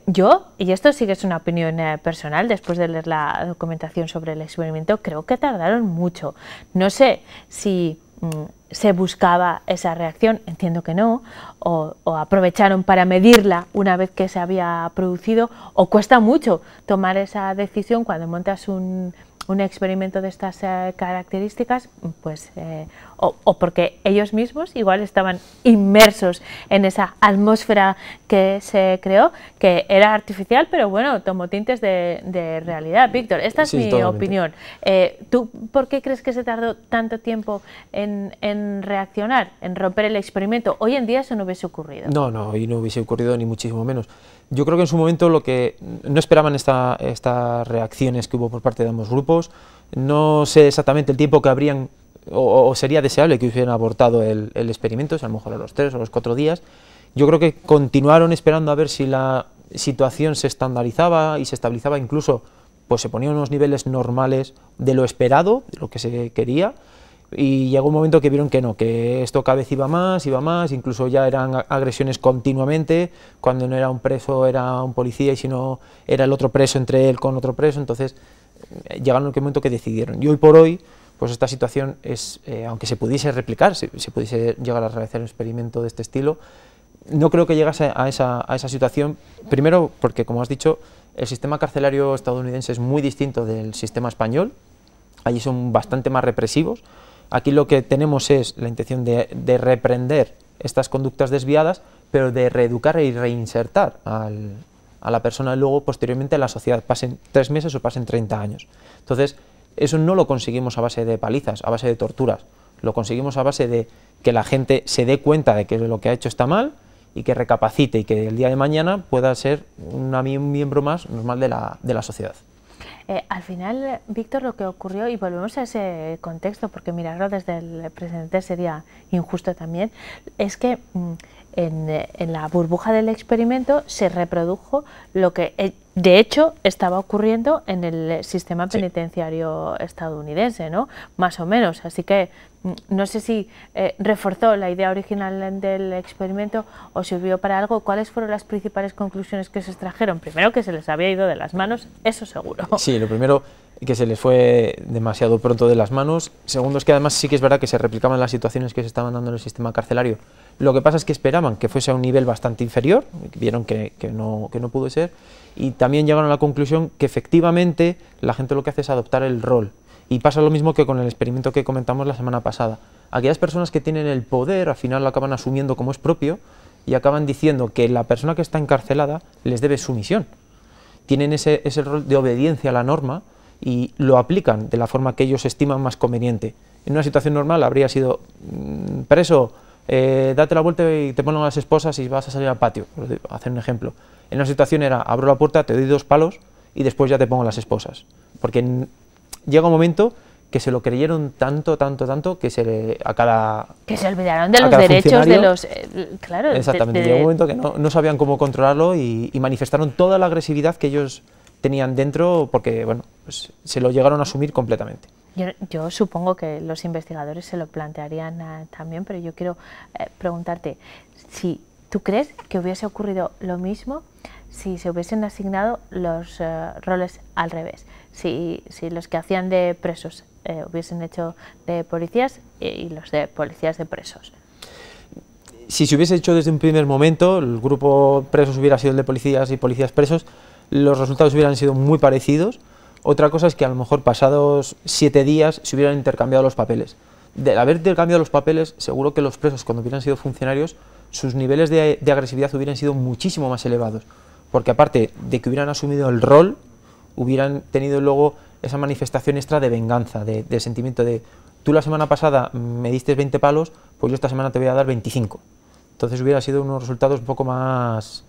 Yo, y esto sí que es una opinión personal, después de leer la documentación sobre el experimento, creo que tardaron mucho. No sé si se buscaba esa reacción, entiendo que no, o aprovecharon para medirla una vez que se había producido, o cuesta mucho tomar esa decisión cuando montas un un experimento de estas características, pues, o porque ellos mismos igual estaban inmersos en esa atmósfera que se creó, que era artificial, pero bueno, tomó tintes de realidad. Víctor, esta es mi opinión. ¿Tú por qué crees que se tardó tanto tiempo en reaccionar, en romper el experimento? Hoy en día eso no hubiese ocurrido. No, hoy no hubiese ocurrido ni muchísimo menos. Yo creo que en su momento lo que no esperaban estas reacciones que hubo por parte de ambos grupos. No sé exactamente el tiempo que habrían o sería deseable que hubieran abortado el experimento, a lo mejor a los 3 o los 4 días. Yo creo que continuaron esperando a ver si la situación se estandarizaba y se estabilizaba, incluso pues se ponían unos niveles normales de lo esperado, de lo que se quería, y llegó un momento que vieron que no, que esto cada vez iba más, incluso ya eran agresiones continuamente, cuando no era un preso era un policía y si no era el otro preso entre él con otro preso. Entonces llegaron a un momento que decidieron. Y hoy por hoy, pues esta situación es, aunque se pudiese replicar, se pudiese llegar a realizar un experimento de este estilo, no creo que llegase a esa situación, primero porque, como has dicho, el sistema carcelario estadounidense es muy distinto del sistema español. Allí son bastante más represivos. Aquí lo que tenemos es la intención de reprender estas conductas desviadas, pero de reeducar y reinsertar a la persona luego posteriormente en la sociedad, pasen 3 meses o pasen 30 años. Entonces, eso no lo conseguimos a base de palizas, a base de torturas, lo conseguimos a base de que la gente se dé cuenta de que lo que ha hecho está mal y que recapacite y que el día de mañana pueda ser un miembro más normal de la sociedad. Al final, Víctor, lo que ocurrió, y volvemos a ese contexto, porque mirarlo desde el presente sería injusto también, es que en la burbuja del experimento se reprodujo lo que de hecho estaba ocurriendo en el sistema penitenciario estadounidense, ¿no? Más o menos. Así que no sé si reforzó la idea original del experimento o sirvió para algo. ¿Cuáles fueron las principales conclusiones que se extrajeron? Primero, que se les había ido de las manos, eso seguro. Sí, lo primero, que se les fue demasiado pronto de las manos. Segundo, es que además sí que es verdad que se replicaban las situaciones que se estaban dando en el sistema carcelario. Lo que pasa es que esperaban que fuese a un nivel bastante inferior, vieron que no pudo ser, y también llegaron a la conclusión que efectivamente la gente lo que hace es adoptar el rol. Y pasa lo mismo que con el experimento que comentamos la semana pasada. Aquellas personas que tienen el poder al final lo acaban asumiendo como es propio y acaban diciendo que la persona que está encarcelada les debe sumisión. Tienen ese rol de obediencia a la norma y lo aplican de la forma que ellos estiman más conveniente. En una situación normal habría sido preso, date la vuelta y te ponen las esposas y vas a salir al patio, por hacer un ejemplo. En una situación era, abro la puerta, te doy 2 palos y después ya te pongo las esposas. Porque llega un momento que se lo creyeron tanto que que se olvidaron de los derechos de los... claro. Exactamente, llegó un momento que no sabían cómo controlarlo y manifestaron toda la agresividad que ellos tenían dentro porque, bueno, pues se lo llegaron a asumir completamente. Yo supongo que los investigadores se lo plantearían también, pero yo quiero preguntarte si tú crees que hubiese ocurrido lo mismo si se hubiesen asignado los roles al revés, si los que hacían de presos hubiesen hecho de policías y los de policías de presos. Si se hubiese hecho desde un primer momento, el grupo presos hubiera sido el de policías y policías presos, los resultados hubieran sido muy parecidos. Otra cosa es que a lo mejor pasados 7 días se hubieran intercambiado los papeles. De haber intercambiado los papeles, seguro que los presos, cuando hubieran sido funcionarios, sus niveles de agresividad hubieran sido muchísimo más elevados. Porque aparte de que hubieran asumido el rol, hubieran tenido luego esa manifestación extra de venganza, de sentimiento de tú la semana pasada me diste 20 palos, pues yo esta semana te voy a dar 25. Entonces hubiera sido unos resultados un poco más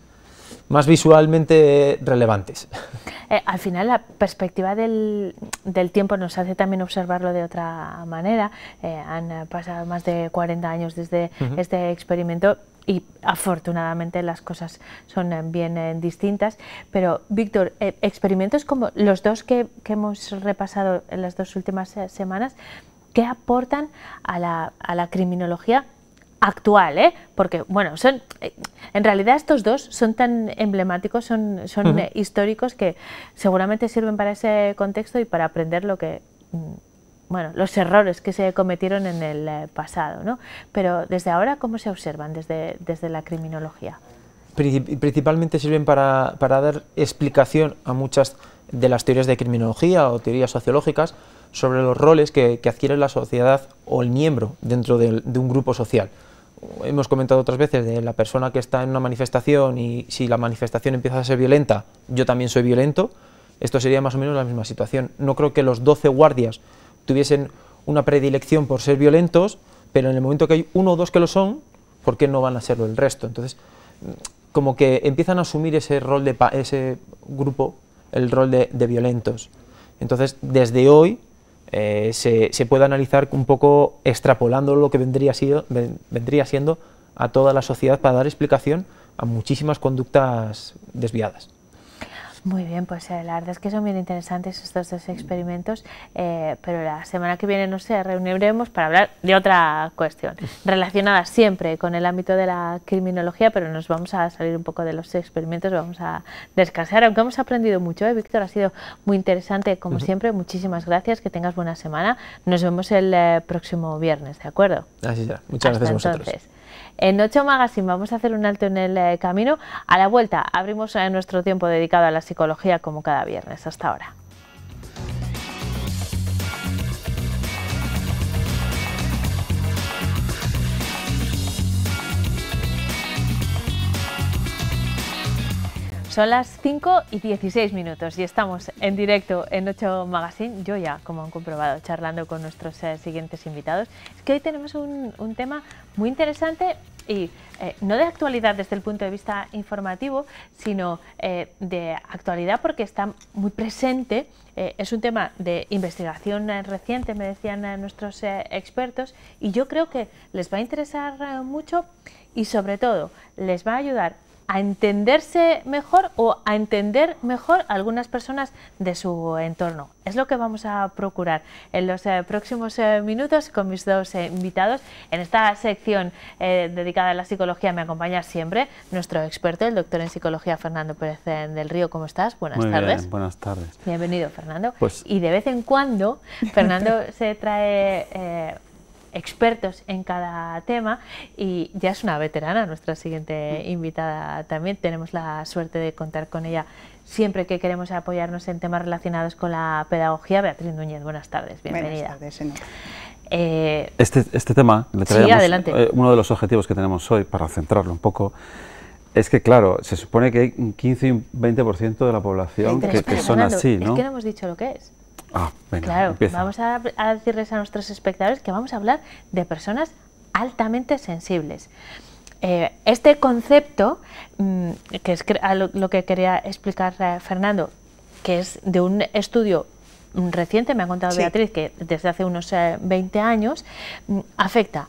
visualmente relevantes. Al final la perspectiva del tiempo nos hace también observarlo de otra manera. Han pasado más de 40 años desde este experimento y afortunadamente las cosas son bien distintas. Pero Víctor, experimentos como los dos que hemos repasado en las 2 últimas semanas, ¿qué aportan a la criminología actual? Porque bueno, en realidad estos dos son tan emblemáticos, son históricos, que seguramente sirven para ese contexto y para aprender los errores que se cometieron en el pasado, ¿no? Pero desde ahora, ¿cómo se observan desde la criminología? Principalmente sirven para dar explicación a muchas de las teorías de criminología o teorías sociológicas sobre los roles que adquiere la sociedad o el miembro dentro de un grupo social. Hemos comentado otras veces de la persona que está en una manifestación y si la manifestación empieza a ser violenta, yo también soy violento. Esto sería más o menos la misma situación. No creo que los 12 guardias tuviesen una predilección por ser violentos, pero en el momento que hay uno o dos que lo son, ¿por qué no van a serlo el resto? Entonces, como que empiezan a asumir ese rol de ese grupo, el rol de violentos. Entonces, desde hoy se puede analizar un poco extrapolando lo que vendría siendo a toda la sociedad para dar explicación a muchísimas conductas desviadas. Muy bien, pues la verdad es que son bien interesantes estos dos experimentos, pero la semana que viene nos reuniremos para hablar de otra cuestión, relacionada siempre con el ámbito de la criminología, pero nos vamos a salir un poco de los experimentos, vamos a descansar, aunque hemos aprendido mucho, Víctor, ha sido muy interesante, como siempre, muchísimas gracias, que tengas buena semana, nos vemos el próximo viernes, ¿de acuerdo? Así será, muchas gracias a vosotros. Entonces. En 8 Magazine vamos a hacer un alto en el camino. A la vuelta abrimos nuestro tiempo dedicado a la psicología como cada viernes. Hasta ahora. Son las 5:16 y estamos en directo en 8 Magazine, yo ya, como han comprobado, charlando con nuestros siguientes invitados. Es que hoy tenemos un tema muy interesante y no de actualidad desde el punto de vista informativo, sino de actualidad porque está muy presente. Es un tema de investigación reciente, me decían nuestros expertos, y yo creo que les va a interesar mucho y sobre todo les va a ayudar a entenderse mejor o a entender mejor a algunas personas de su entorno. Es lo que vamos a procurar en los próximos minutos con mis dos invitados. En esta sección dedicada a la psicología me acompaña siempre nuestro experto, el doctor en psicología Fernando Pérez del Río. ¿Cómo estás? Buenas tardes. Bien, buenas tardes. Bienvenido, Fernando. Pues... Y de vez en cuando Fernando se trae expertos en cada tema y ya es una veterana, nuestra siguiente invitada también. Tenemos la suerte de contar con ella siempre que queremos apoyarnos en temas relacionados con la pedagogía. Beatriz Núñez, buenas tardes, bienvenida. Buenas tardes, este tema, le traemos, sí, adelante. Uno de los objetivos que tenemos hoy, para centrarlo un poco, es que, claro, se supone que hay un 15 y un 20% de la población que son así, ¿no? Es que no hemos dicho lo que es. Ah, venga, claro, empieza. Vamos a decirles a nuestros espectadores que vamos a hablar de personas altamente sensibles. Este concepto, que es lo que quería explicar Fernando, que es de un estudio reciente, me ha contado sí. Beatriz, que desde hace unos 20 años afecta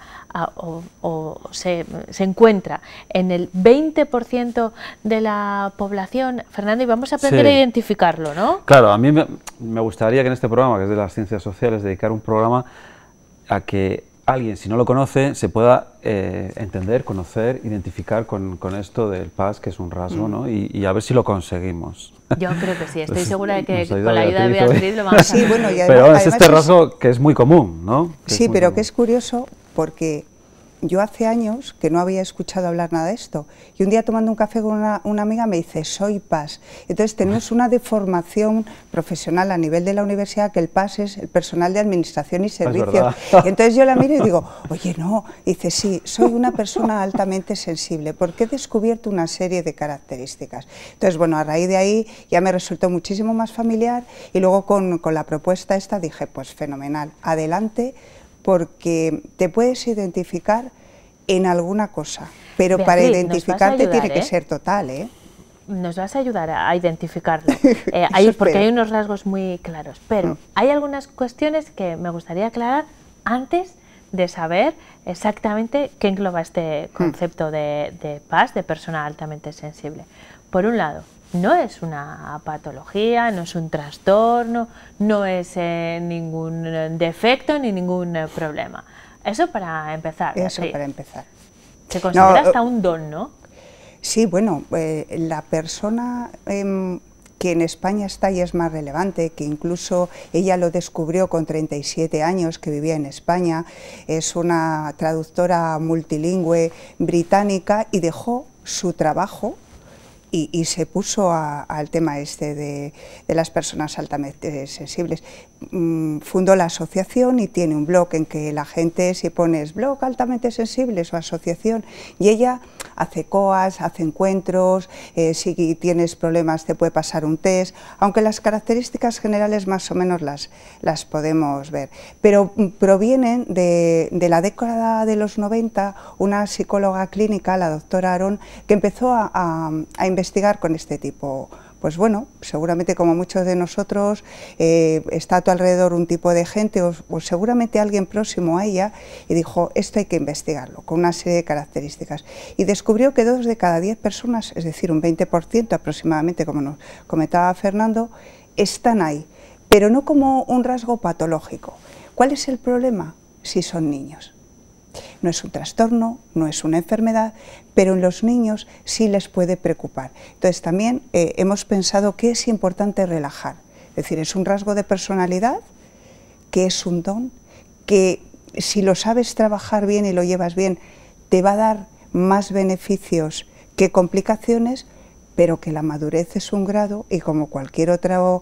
o se encuentra en el 20% de la población, Fernando, y vamos a aprender sí. a identificarlo, ¿no? Claro, a mí me gustaría que en este programa, que es de las ciencias sociales, dedicar un programa a que alguien, si no lo conoce, se pueda entender, conocer, identificar con esto del PAS, que es un rasgo, ¿no? Y a ver si lo conseguimos. Yo creo que sí, estoy segura de que con la ayuda de Beatriz lo vamos a hacer. Sí, bueno, y además, pero es este rasgo que es muy común, ¿no? Sí, pero que es curioso porque yo hace años que no había escuchado hablar nada de esto, y un día tomando un café con una amiga me dice, soy PAS. Entonces tenemos una deformación profesional a nivel de la universidad, que el PAS es el personal de administración y servicios. Y entonces yo la miro y digo, oye, no, y dice, sí, soy una persona altamente sensible, porque he descubierto una serie de características. Entonces, bueno, a raíz de ahí ya me resultó muchísimo más familiar, y luego con la propuesta esta dije, pues fenomenal, adelante, porque te puedes identificar en alguna cosa, pero Beatriz, para identificarte tiene que ser total, ¿eh? Nos vas a ayudar a identificarlo, porque hay unos rasgos muy claros, pero hay algunas cuestiones que me gustaría aclarar antes de saber exactamente qué engloba este concepto de PAS, de persona altamente sensible. Por un lado, no es una patología, no es un trastorno, no es ningún defecto ni ningún problema. Eso para empezar. Eso para empezar. Se considera hasta un don, ¿no? Sí, bueno, la persona que en España está y es más relevante, que incluso ella lo descubrió con 37 años, que vivía en España, es una traductora multilingüe británica y dejó su trabajo y se puso al tema este de las personas altamente sensibles. Fundó la asociación y tiene un blog en que la gente, si pones blog altamente sensibles o asociación, y ella hace COAs, hace encuentros, si tienes problemas te puede pasar un test, aunque las características generales más o menos las podemos ver, pero provienen de la década de los 90, una psicóloga clínica, la doctora Aaron, que empezó a investigar con este tipo. Pues bueno, seguramente como muchos de nosotros está a tu alrededor un tipo de gente o seguramente alguien próximo a ella y dijo, esto hay que investigarlo con una serie de características, y descubrió que 2 de cada 10 personas, es decir un 20% aproximadamente, como nos comentaba Fernando, están ahí, pero no como un rasgo patológico. ¿Cuál es el problema? Si son niños. No es un trastorno, no es una enfermedad, pero en los niños sí les puede preocupar. Entonces también hemos pensado que es importante relajar, es decir, es un rasgo de personalidad, que es un don, que si lo sabes trabajar bien y lo llevas bien, te va a dar más beneficios que complicaciones, pero que la madurez es un grado y como cualquier otro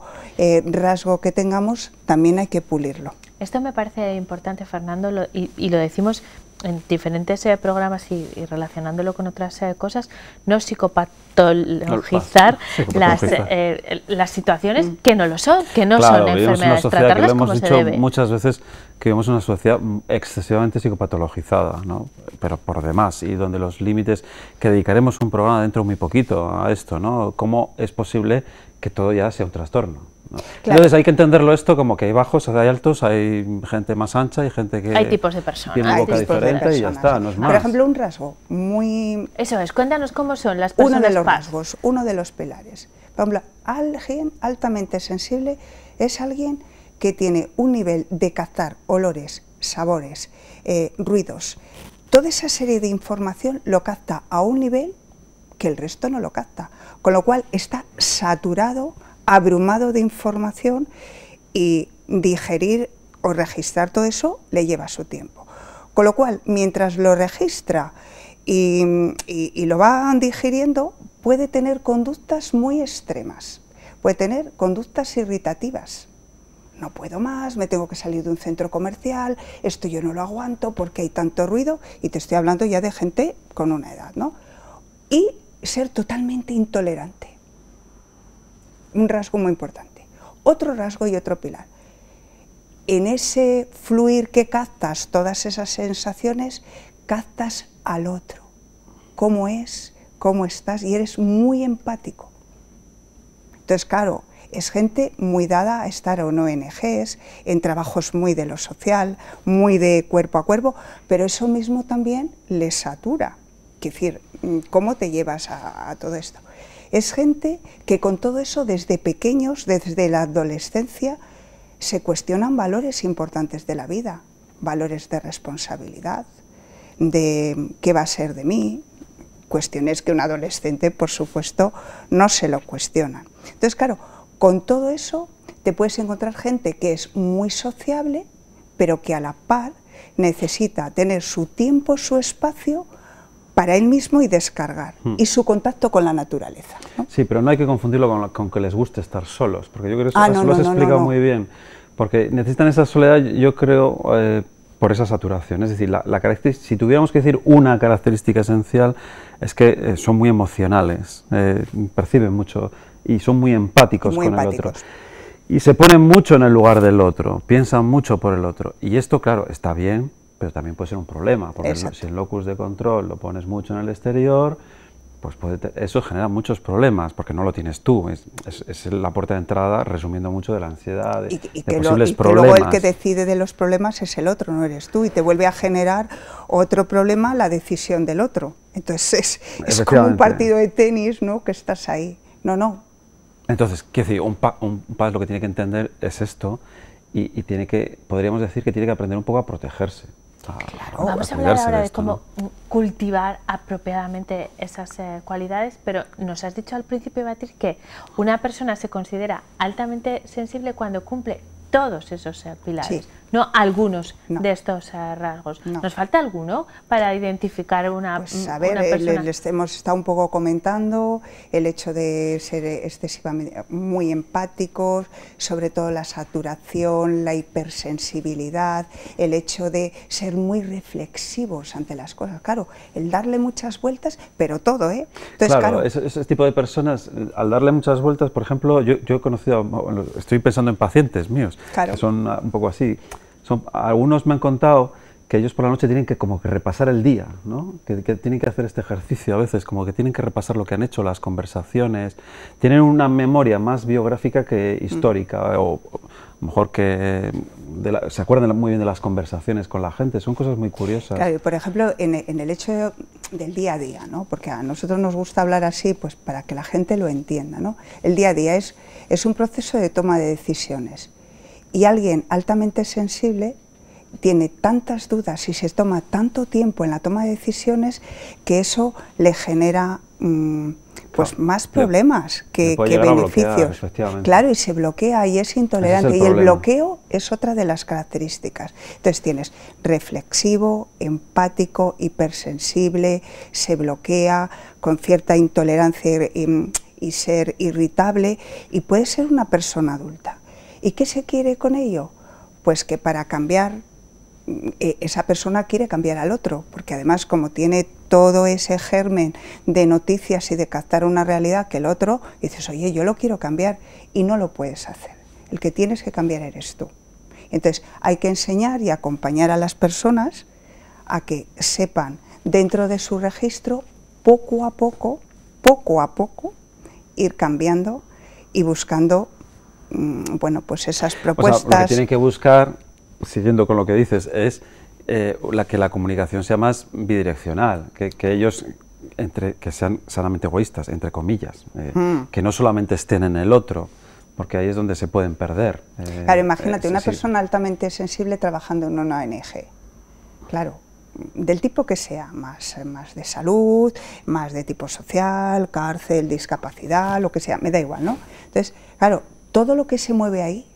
rasgo que tengamos, también hay que pulirlo. Esto me parece importante, Fernando, y lo decimos en diferentes programas y relacionándolo con otras cosas, no psicopatologizar las situaciones que no lo son, que no son enfermedades, tratarlas como se debe. Muchas veces que vivimos una sociedad excesivamente psicopatologizada, ¿no? Pero por demás, y donde los límites, que dedicaremos un programa dentro muy poquito a esto, ¿no? ¿Cómo es posible que todo ya sea un trastorno? ¿No? Claro. Entonces hay que entenderlo esto como que hay bajos, hay altos, hay gente más ancha, hay gente que hay tipos de personas, tiene boca diferente y ya está, no es más. Por ejemplo, un rasgo muy... Eso es, cuéntanos cómo son las personas. Uno de los rasgos, uno de los pilares. Por ejemplo, alguien altamente sensible es alguien que tiene un nivel de captar olores, sabores, ruidos, toda esa serie de información lo capta a un nivel que el resto no lo capta, con lo cual está saturado, abrumado de información, y digerir o registrar todo eso le lleva su tiempo. Con lo cual, mientras lo registra y lo va digiriendo, puede tener conductas muy extremas, puede tener conductas irritativas. No puedo más, me tengo que salir de un centro comercial, esto yo no lo aguanto porque hay tanto ruido, y te estoy hablando ya de gente con una edad, ¿no? Y ser totalmente intolerante. Un rasgo muy importante. Otro rasgo y otro pilar. En ese fluir que captas todas esas sensaciones, captas al otro. Cómo es, cómo estás, y eres muy empático. Entonces, claro, es gente muy dada a estar en ONGs, en trabajos muy de lo social, muy de cuerpo a cuerpo, pero eso mismo también les satura. Es decir, ¿cómo te llevas a todo esto? Es gente que con todo eso, desde pequeños, desde la adolescencia, se cuestionan valores importantes de la vida, valores de responsabilidad, de qué va a ser de mí, cuestiones que un adolescente, por supuesto, no se lo cuestionan. Entonces, claro, con todo eso te puedes encontrar gente que es muy sociable, pero que a la par necesita tener su tiempo, su espacio para él mismo y descargar, y su contacto con la naturaleza, ¿no? Sí, pero no hay que confundirlo con que les guste estar solos, porque yo creo que eso lo has explicado muy bien, porque necesitan esa soledad, yo creo, por esa saturación. Es decir, si tuviéramos que decir una característica esencial, es que son muy emocionales, perciben mucho y son muy empáticos con el otro. Y se ponen mucho en el lugar del otro, piensan mucho por el otro. Y esto, claro, está bien, pero también puede ser un problema, porque si el locus de control lo pones mucho en el exterior, pues eso genera muchos problemas, porque no lo tienes tú, es la puerta de entrada, resumiendo mucho, de la ansiedad, de posibles problemas. Y luego el que decide de los problemas es el otro, no eres tú, y te vuelve a generar otro problema la decisión del otro. Entonces es como un partido de tenis, ¿no?, que estás ahí. No. Entonces, quiero decir, un padre lo que tiene que entender es esto, y podríamos decir que tiene que aprender un poco a protegerse. Claro. Vamos a hablar ahora de cómo cultivar apropiadamente esas cualidades, pero nos has dicho al principio, Beatriz, que una persona se considera altamente sensible cuando cumple todos esos pilares. Sí. no algunos No. de estos rasgos. No. ¿Nos falta alguno para identificar una, Pues a ver, una persona? les hemos estado un poco comentando el hecho de ser excesivamente muy empáticos, sobre todo la saturación, la hipersensibilidad, el hecho de ser muy reflexivos ante las cosas. Claro, el darle muchas vueltas, pero todo, ¿eh? Entonces, claro, ese tipo de personas, al darle muchas vueltas, por ejemplo, yo he conocido, bueno, estoy pensando en pacientes míos, claro, que son un poco así. Algunos me han contado que ellos por la noche tienen que como que repasar el día, ¿no? Que tienen que hacer este ejercicio a veces, como que tienen que repasar lo que han hecho, las conversaciones, tienen una memoria más biográfica que histórica, o mejor que se acuerdan muy bien de las conversaciones con la gente, son cosas muy curiosas. Claro, y por ejemplo, en el hecho del día a día, ¿no? Porque a nosotros nos gusta hablar así, pues para que la gente lo entienda, ¿no? El día a día es un proceso de toma de decisiones, y alguien altamente sensible tiene tantas dudas y se toma tanto tiempo en la toma de decisiones que eso le genera pues más problemas que beneficios. Claro, y se bloquea y es intolerante. Y el bloqueo es otra de las características. Entonces tienes reflexivo, empático, hipersensible, se bloquea con cierta intolerancia y ser irritable, y puede ser una persona adulta. ¿Y qué se quiere con ello? Pues que para cambiar, esa persona quiere cambiar al otro, porque además como tiene todo ese germen de noticias y de captar una realidad que el otro, dices, oye, yo lo quiero cambiar, y no lo puedes hacer. El que tienes que cambiar eres tú. Entonces hay que enseñar y acompañar a las personas a que sepan dentro de su registro, poco a poco, ir cambiando y buscando bueno, pues esas propuestas. O sea, lo que tienen que buscar, siguiendo con lo que dices, es que la comunicación sea más bidireccional, que ellos que sean sanamente egoístas, entre comillas, que no solamente estén en el otro, porque ahí es donde se pueden perder. Claro, imagínate una persona altamente sensible trabajando en una ONG, claro, del tipo que sea, más de salud, más de tipo social, cárcel, discapacidad, lo que sea, me da igual, ¿no? Entonces, claro, todo lo que se mueve ahí,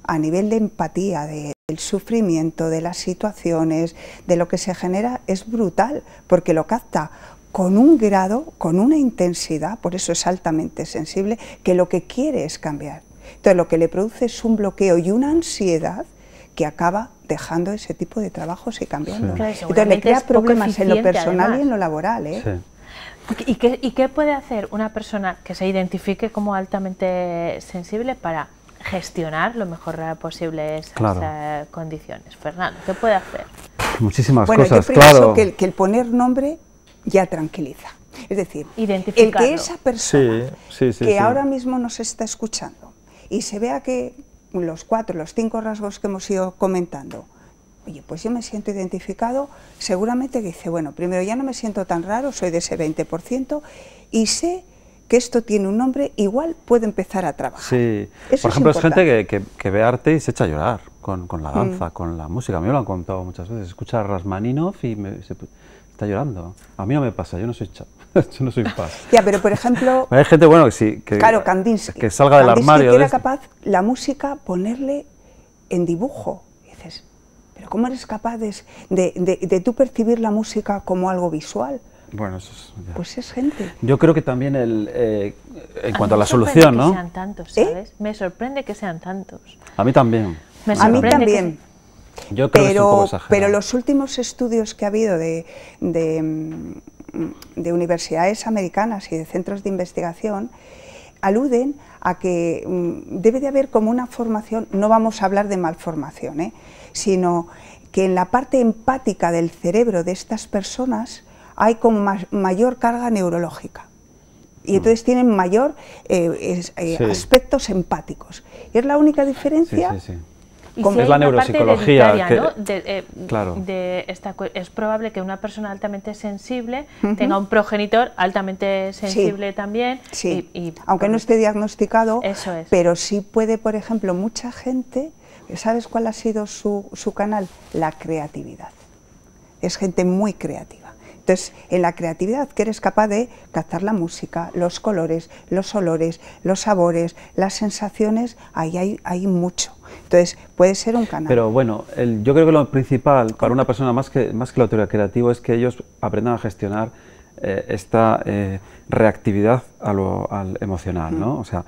a nivel de empatía, del sufrimiento, de las situaciones, de lo que se genera, es brutal, porque lo capta con un grado, con una intensidad, por eso es altamente sensible, que lo que quiere es cambiar. Entonces lo que le produce es un bloqueo y una ansiedad que acaba dejando ese tipo de trabajos y cambiando. Sí. Claro, entonces le crea problemas en lo personal además. Y en lo laboral, ¿eh? Sí. ¿Y qué puede hacer una persona que se identifique como altamente sensible para gestionar lo mejor posible esas condiciones? Fernando, ¿qué puede hacer? Muchísimas cosas, claro. Yo pienso que el poner nombre ya tranquiliza. Es decir, el que esa persona que ahora mismo nos está escuchando y se vea que los 4, los 5 rasgos que hemos ido comentando, oye, pues yo me siento identificado, seguramente que dice, bueno, primero ya no me siento tan raro, soy de ese 20%, y sé que esto tiene un nombre, igual puedo empezar a trabajar. Sí, eso por ejemplo, es gente que ve arte y se echa a llorar con la danza, con la música. A mí me lo han contado muchas veces, escucha a Rachmaninoff y está llorando. A mí no me pasa, yo no soy yo no soy paz. Ya, pero por ejemplo... Hay gente, bueno, que sí, claro, Kandinsky, que salga del armario. Que era capaz la música ponerle en dibujo. Y dices, pero ¿cómo eres capaz de tú percibir la música como algo visual? Bueno, eso es... Ya. Pues es gente. Yo creo que también en cuanto a la solución, ¿no? Me sorprende que sean tantos, ¿sabes? Me sorprende que sean tantos. A mí también. A mí también. Yo creo que es un poco exagerado. Pero los últimos estudios que ha habido de universidades americanas y de centros de investigación aluden a que debe de haber como una formación, no vamos a hablar de malformación, sino que en la parte empática del cerebro de estas personas hay como mayor carga neurológica y entonces tienen mayor aspectos empáticos. Y es la única diferencia. Sí. Es la neuropsicología. Es probable que una persona altamente sensible tenga un progenitor altamente sensible también. Sí, aunque no esté diagnosticado, eso es. Pero sí puede, por ejemplo, mucha gente, ¿sabes cuál ha sido su canal? La creatividad. Es gente muy creativa. Entonces, en la creatividad, que eres capaz de captar la música, los colores, los olores, los sabores, las sensaciones, ahí hay mucho. Entonces, puede ser un canal. Pero bueno, yo creo que lo principal para una persona, más que la teoría creativa, es que ellos aprendan a gestionar esta reactividad al emocional, ¿no? O sea,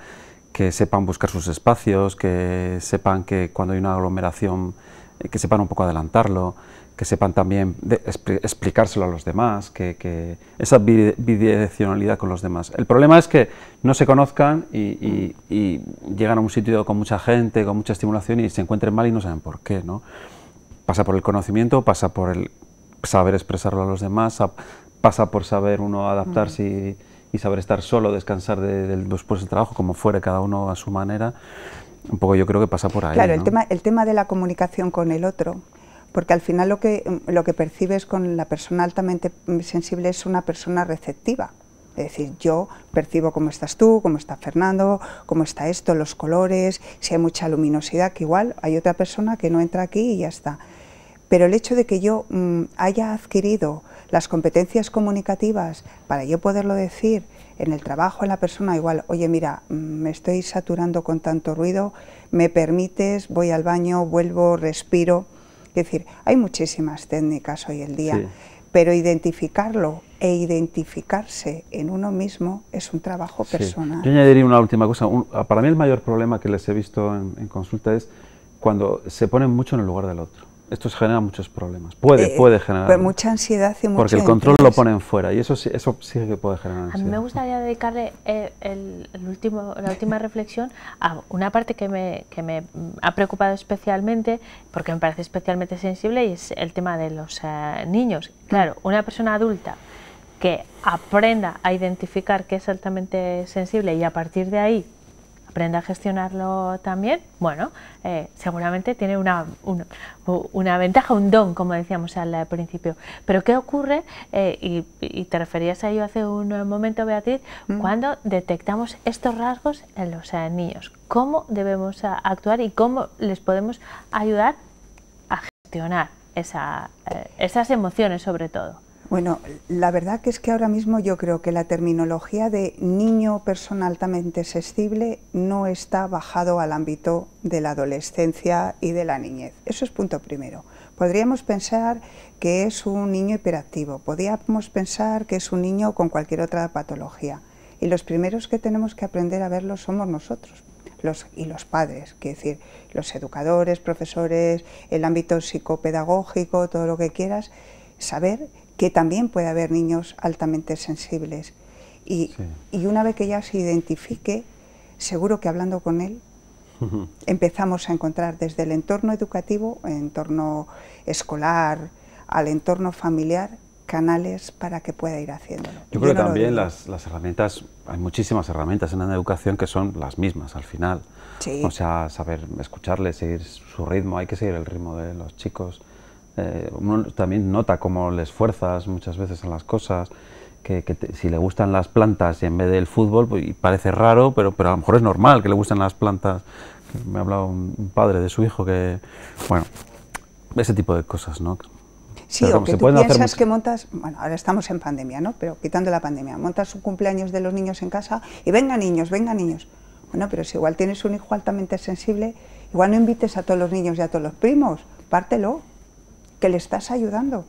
que sepan buscar sus espacios, que sepan que cuando hay una aglomeración, que sepan un poco adelantarlo, que sepan también explicárselo a los demás, que esa bidireccionalidad con los demás. El problema es que no se conozcan y llegan a un sitio con mucha gente, con mucha estimulación y se encuentren mal y no saben por qué, ¿no? Pasa por el conocimiento, pasa por el saber expresarlo a los demás, pasa por saber uno adaptarse y saber estar solo, descansar después del trabajo, como fuere, cada uno a su manera. Un poco yo creo que pasa por ahí. Claro, ¿no? el tema de la comunicación con el otro, porque al final lo que percibes con la persona altamente sensible es una persona receptiva. Es decir, yo percibo cómo estás tú, cómo está Fernando, cómo está esto, los colores, si hay mucha luminosidad, que igual hay otra persona que no entra aquí y ya está. Pero el hecho de que yo haya adquirido las competencias comunicativas para yo poderlo decir en el trabajo, en la persona, igual, oye, mira, me estoy saturando con tanto ruido, me permites, voy al baño, vuelvo, respiro. Es decir, hay muchísimas técnicas hoy en día, pero identificarlo e identificarse en uno mismo es un trabajo personal. Yo añadiría una última cosa. Para mí el mayor problema que les he visto en consulta es cuando se ponen mucho en el lugar del otro. Esto genera muchos problemas. Puede generar. Pues mucha ansiedad y mucho porque el control lo ponen fuera y eso sí que puede generar ansiedad. A mí me gustaría dedicarle la última reflexión a una parte que me ha preocupado especialmente, porque me parece especialmente sensible, y es el tema de los niños. Claro, una persona adulta que aprenda a identificar qué es altamente sensible y a partir de ahí aprenda a gestionarlo también, bueno, seguramente tiene una ventaja, un don, como decíamos al principio. Pero ¿qué ocurre? Y te referías a ello hace un momento, Beatriz, cuando detectamos estos rasgos en los niños. ¿Cómo debemos actuar y cómo les podemos ayudar a gestionar esas emociones, sobre todo? Bueno, la verdad que es que ahora mismo yo creo que la terminología de niño persona altamente sensible no está bajado al ámbito de la adolescencia y de la niñez. Eso es punto primero. Podríamos pensar que es un niño hiperactivo, podríamos pensar que es un niño con cualquier otra patología. Y los primeros que tenemos que aprender a verlo somos nosotros. Y los padres, quiero decir, los educadores, profesores, el ámbito psicopedagógico, todo lo que quieras, saber que también puede haber niños altamente sensibles y una vez que ya se identifique, seguro que hablando con él empezamos a encontrar desde el entorno educativo, el entorno escolar, al entorno familiar, canales para que pueda ir haciéndolo. Yo creo que también las herramientas, hay muchísimas herramientas en la educación que son las mismas al final. O sea, saber escucharles, seguir su ritmo, hay que seguir el ritmo de los chicos. Uno también nota cómo les fuerzas muchas veces en las cosas, si le gustan las plantas y en vez del fútbol, pues, y parece raro, pero a lo mejor es normal que le gusten las plantas. Me ha hablado un padre de su hijo que, bueno, ese tipo de cosas, ¿no? Sí, pero o que tú piensas que montas, bueno, ahora estamos en pandemia, ¿no? Pero quitando la pandemia, montas un cumpleaños de los niños en casa y venga niños, venga niños. Bueno, pero si igual tienes un hijo altamente sensible, igual no invites a todos los niños y a todos los primos, pártelo, que le estás ayudando.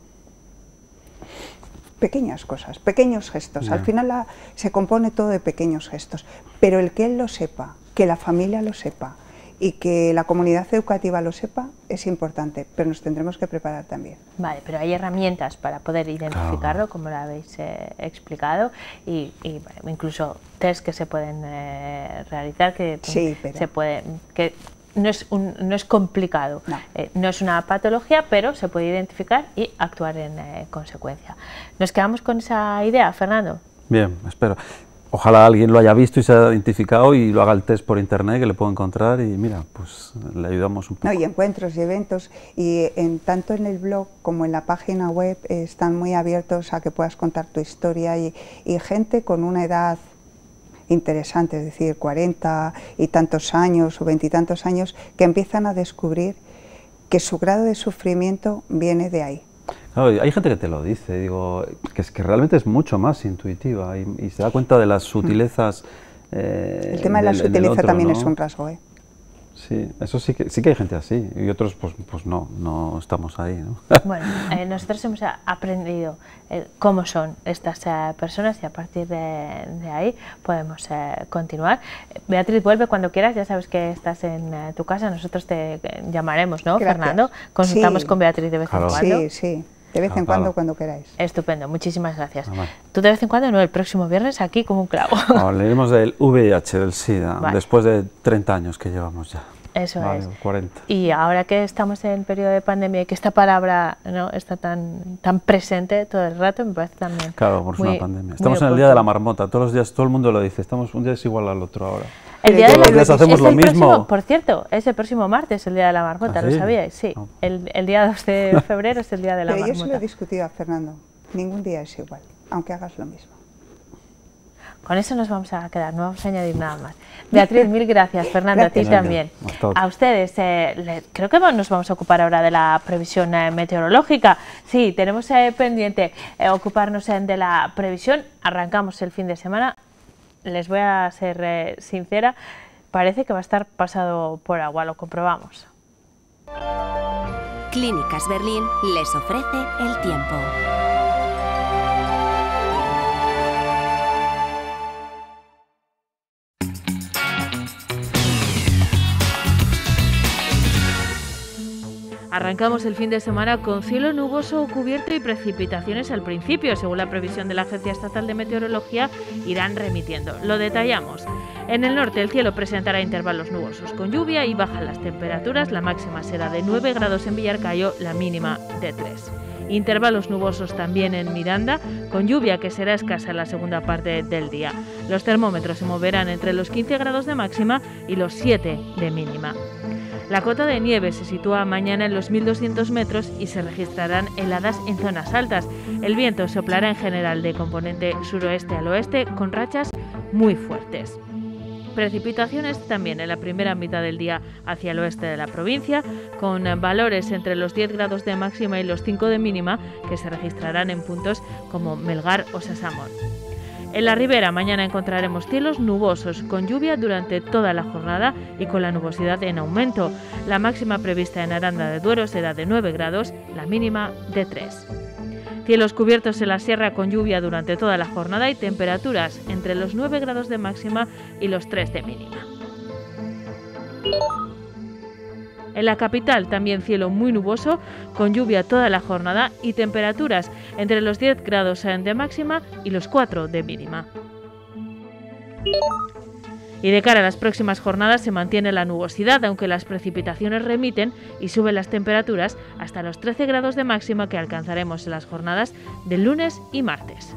Pequeñas cosas, pequeños gestos. Al final se compone todo de pequeños gestos, pero el que él lo sepa, que la familia lo sepa y que la comunidad educativa lo sepa es importante, pero nos tendremos que preparar también. Vale, pero hay herramientas para poder identificarlo, como lo habéis explicado, y bueno, incluso test que se pueden realizar, que se pueden... No es complicado, no es una patología, pero se puede identificar y actuar en consecuencia. ¿Nos quedamos con esa idea, Fernando? Bien, espero. Ojalá alguien lo haya visto y se haya identificado y lo haga el test por internet, que le puedo encontrar y mira, pues le ayudamos un poco. No, y encuentros y eventos, y tanto en el blog como en la página web están muy abiertos a que puedas contar tu historia y gente con una edad interesante, es decir, 40 y tantos años o 20 y tantos años, que empiezan a descubrir que su grado de sufrimiento viene de ahí. Claro, hay gente que te lo dice, digo, que es que realmente es mucho más intuitiva y se da cuenta de las sutilezas. El tema de la sutileza también es un rasgo, Sí, eso sí que hay gente así, y otros pues no estamos ahí, ¿no? Bueno, nosotros hemos aprendido cómo son estas personas y a partir de ahí podemos continuar. Beatriz, vuelve cuando quieras, ya sabes que estás en tu casa, nosotros te llamaremos, ¿no, Gracias. Fernando? Consultamos Sí. con Beatriz de vez en cuando. Sí, sí, de vez en cuando, cuando queráis. Estupendo, muchísimas gracias. Vale. Tú de vez en cuando, no, el próximo viernes aquí como un clavo. Hablaremos del VIH, del SIDA, Vale. después de 30 años que llevamos ya. Eso Vale, es. 40. Y ahora que estamos en periodo de pandemia y que esta palabra no está tan presente todo el rato, me parece también Claro, por muy- una pandemia. muy Estamos en el día de la oportuno. marmota, todos los días todo el mundo lo dice, un día es igual al otro ahora. El día Todos de los la- días hacemos es lo el mismo. próximo, por cierto, es el próximo martes, el día de la marmota, ¿Ah, ¿lo sí? sabíais? Sí, No. el día 2 de febrero es el día de la Pero yo se lo marmota. he discutido a Fernando, ningún día es igual, aunque hagas lo mismo. Con eso nos vamos a quedar, no vamos a añadir nada más. Beatriz, mil gracias. Fernando, a ti Gracias. también. Hasta otra. A ustedes, creo que nos vamos a ocupar ahora de la previsión meteorológica. Sí, tenemos pendiente ocuparnos de la previsión. Arrancamos el fin de semana. Les voy a ser sincera, parece que va a estar pasado por agua, lo comprobamos. Clínicas Berlín les ofrece el tiempo. Arrancamos el fin de semana con cielo nuboso o cubierto y precipitaciones al principio. Según la previsión de la Agencia Estatal de Meteorología, irán remitiendo. Lo detallamos. En el norte el cielo presentará intervalos nubosos con lluvia y bajan las temperaturas. La máxima será de 9 grados en Villarcayo, la mínima de 3. Intervalos nubosos también en Miranda, con lluvia que será escasa en la segunda parte del día. Los termómetros se moverán entre los 15 grados de máxima y los 7 de mínima. La cota de nieve se sitúa mañana en los 1.200 metros y se registrarán heladas en zonas altas. El viento soplará en general de componente suroeste al oeste con rachas muy fuertes. Precipitaciones también en la primera mitad del día hacia el oeste de la provincia, con valores entre los 10 grados de máxima y los 5 de mínima que se registrarán en puntos como Melgar o Sasamón. En la ribera mañana encontraremos cielos nubosos con lluvia durante toda la jornada y con la nubosidad en aumento. La máxima prevista en Aranda de Duero será de 9 grados, la mínima de 3. Cielos cubiertos en la sierra con lluvia durante toda la jornada y temperaturas entre los 9 grados de máxima y los 3 de mínima. En la capital también cielo muy nuboso, con lluvia toda la jornada y temperaturas entre los 10 grados de máxima y los 4 de mínima. Y de cara a las próximas jornadas se mantiene la nubosidad, aunque las precipitaciones remiten y suben las temperaturas hasta los 13 grados de máxima que alcanzaremos en las jornadas del lunes y martes.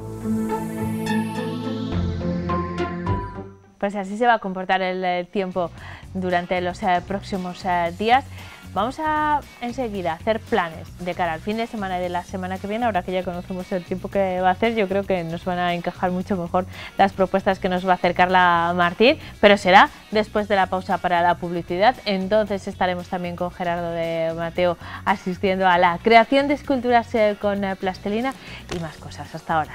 Pues así se va a comportar el tiempo durante los próximos días. Vamos a enseguida hacer planes de cara al fin de semana y de la semana que viene. Ahora que ya conocemos el tiempo que va a hacer, yo creo que nos van a encajar mucho mejor las propuestas que nos va a hacer Carla Martín, pero será después de la pausa para la publicidad. Entonces estaremos también con Gerardo de Mateo asistiendo a la creación de esculturas con plastilina y más cosas. Hasta ahora.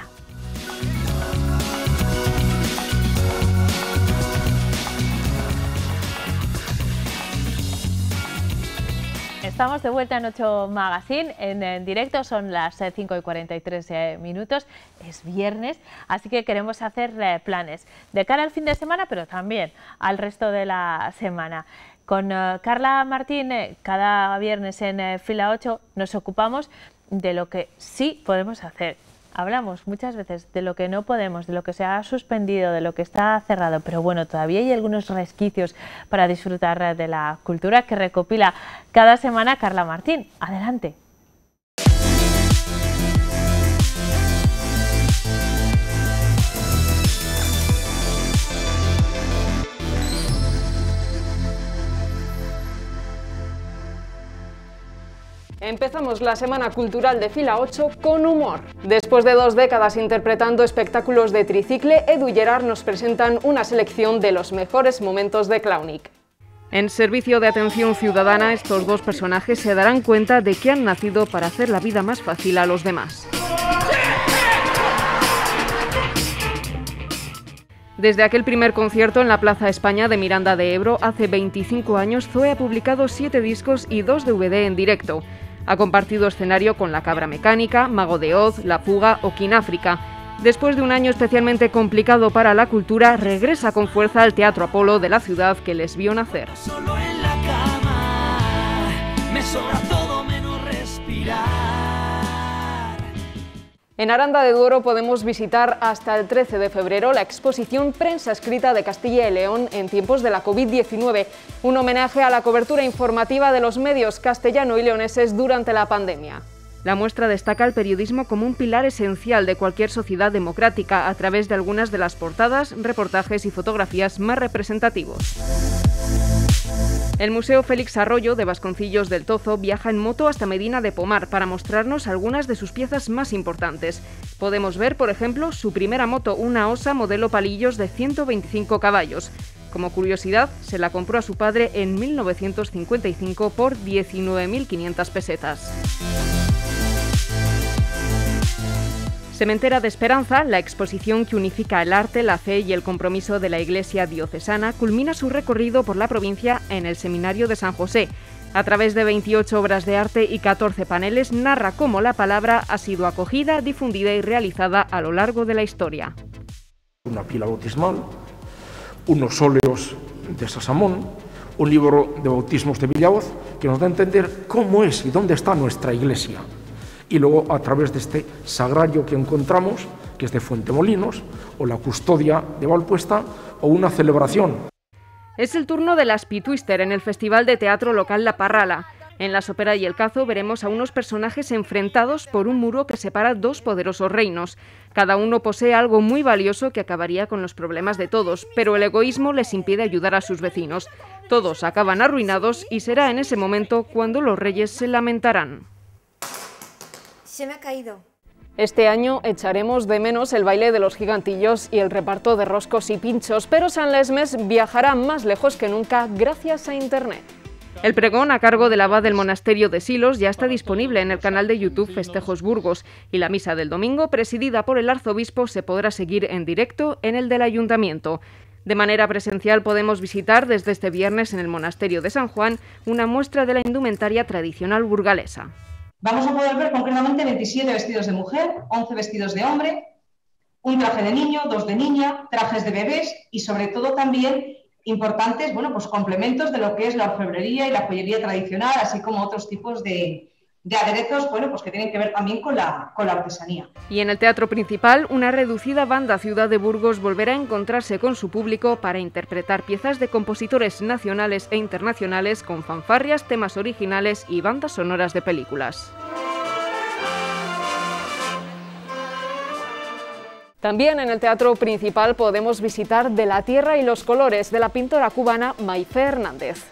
Estamos de vuelta en 8 Magazine, en directo, son las 5:43 minutos, es viernes, así que queremos hacer planes de cara al fin de semana, pero también al resto de la semana. Con Carla Martín, cada viernes en Fila 8 nos ocupamos de lo que sí podemos hacer. Hablamos muchas veces de lo que no podemos, de lo que se ha suspendido, de lo que está cerrado, pero bueno, todavía hay algunos resquicios para disfrutar de la cultura que recopila cada semana Carla Martín. Adelante. Empezamos la Semana Cultural de Fila 8 con humor. Después de 2 décadas interpretando espectáculos de tricicle, Edu y Gerard nos presentan una selección de los mejores momentos de Clownic. En Servicio de Atención Ciudadana, estos dos personajes se darán cuenta de que han nacido para hacer la vida más fácil a los demás. Desde aquel primer concierto en la Plaza España de Miranda de Ebro hace 25 años, Zoe ha publicado 7 discos y 2 DVD en directo. Ha compartido escenario con La Cabra Mecánica, Mago de Oz, La Fuga o Kináfrica. Después de un año especialmente complicado para la cultura, regresa con fuerza al Teatro Apolo de la ciudad que les vio nacer. Solo en la cama, me sobra todo menos respirar. En Aranda de Duero podemos visitar hasta el 13 de febrero la exposición Prensa Escrita de Castilla y León en tiempos de la COVID-19, un homenaje a la cobertura informativa de los medios castellano y leoneses durante la pandemia. La muestra destaca el periodismo como un pilar esencial de cualquier sociedad democrática a través de algunas de las portadas, reportajes y fotografías más representativos. El Museo Félix Arroyo de Vasconcillos del Tozo viaja en moto hasta Medina de Pomar para mostrarnos algunas de sus piezas más importantes. Podemos ver, por ejemplo, su primera moto, una Osa modelo palillos de 125 caballos. Como curiosidad, se la compró a su padre en 1955 por 19.500 pesetas. Sementera de Esperanza, la exposición que unifica el arte, la fe y el compromiso de la Iglesia diocesana, culmina su recorrido por la provincia en el Seminario de San José. A través de 28 obras de arte y 14 paneles, narra cómo la palabra ha sido acogida, difundida y realizada a lo largo de la historia. Una pila bautismal, unos óleos de Sasamón, un libro de bautismos de Villaoz que nos da a entender cómo es y dónde está nuestra Iglesia. Y luego, a través de este sagrario que encontramos, que es de Fuentemolinos, o la custodia de Valpuesta, o una celebración. Es el turno de las Pitwister en el Festival de Teatro Local La Parrala. En La Sopera y el Cazo veremos a unos personajes enfrentados por un muro que separa dos poderosos reinos. Cada uno posee algo muy valioso que acabaría con los problemas de todos, pero el egoísmo les impide ayudar a sus vecinos. Todos acaban arruinados y será en ese momento cuando los reyes se lamentarán. Se me ha caído. Este año echaremos de menos el baile de los gigantillos y el reparto de roscos y pinchos, pero San Lesmes viajará más lejos que nunca gracias a Internet. El pregón a cargo del abad del monasterio de Silos ya está disponible en el canal de YouTube Festejos Burgos y la misa del domingo, presidida por el arzobispo, se podrá seguir en directo en el del ayuntamiento. De manera presencial podemos visitar desde este viernes en el monasterio de San Juan una muestra de la indumentaria tradicional burgalesa. Vamos a poder ver concretamente 27 vestidos de mujer, 11 vestidos de hombre, un traje de niño, 2 de niña, trajes de bebés y sobre todo también importantes, pues complementos de lo que es la orfebrería y la joyería tradicional, así como otros tipos de aderezos, pues que tienen que ver también con la artesanía. Y en el teatro principal, una reducida banda Ciudad de Burgos volverá a encontrarse con su público para interpretar piezas de compositores nacionales e internacionales con fanfarrias, temas originales y bandas sonoras de películas. También en el teatro principal podemos visitar De la tierra y los colores de la pintora cubana Maifé Hernández.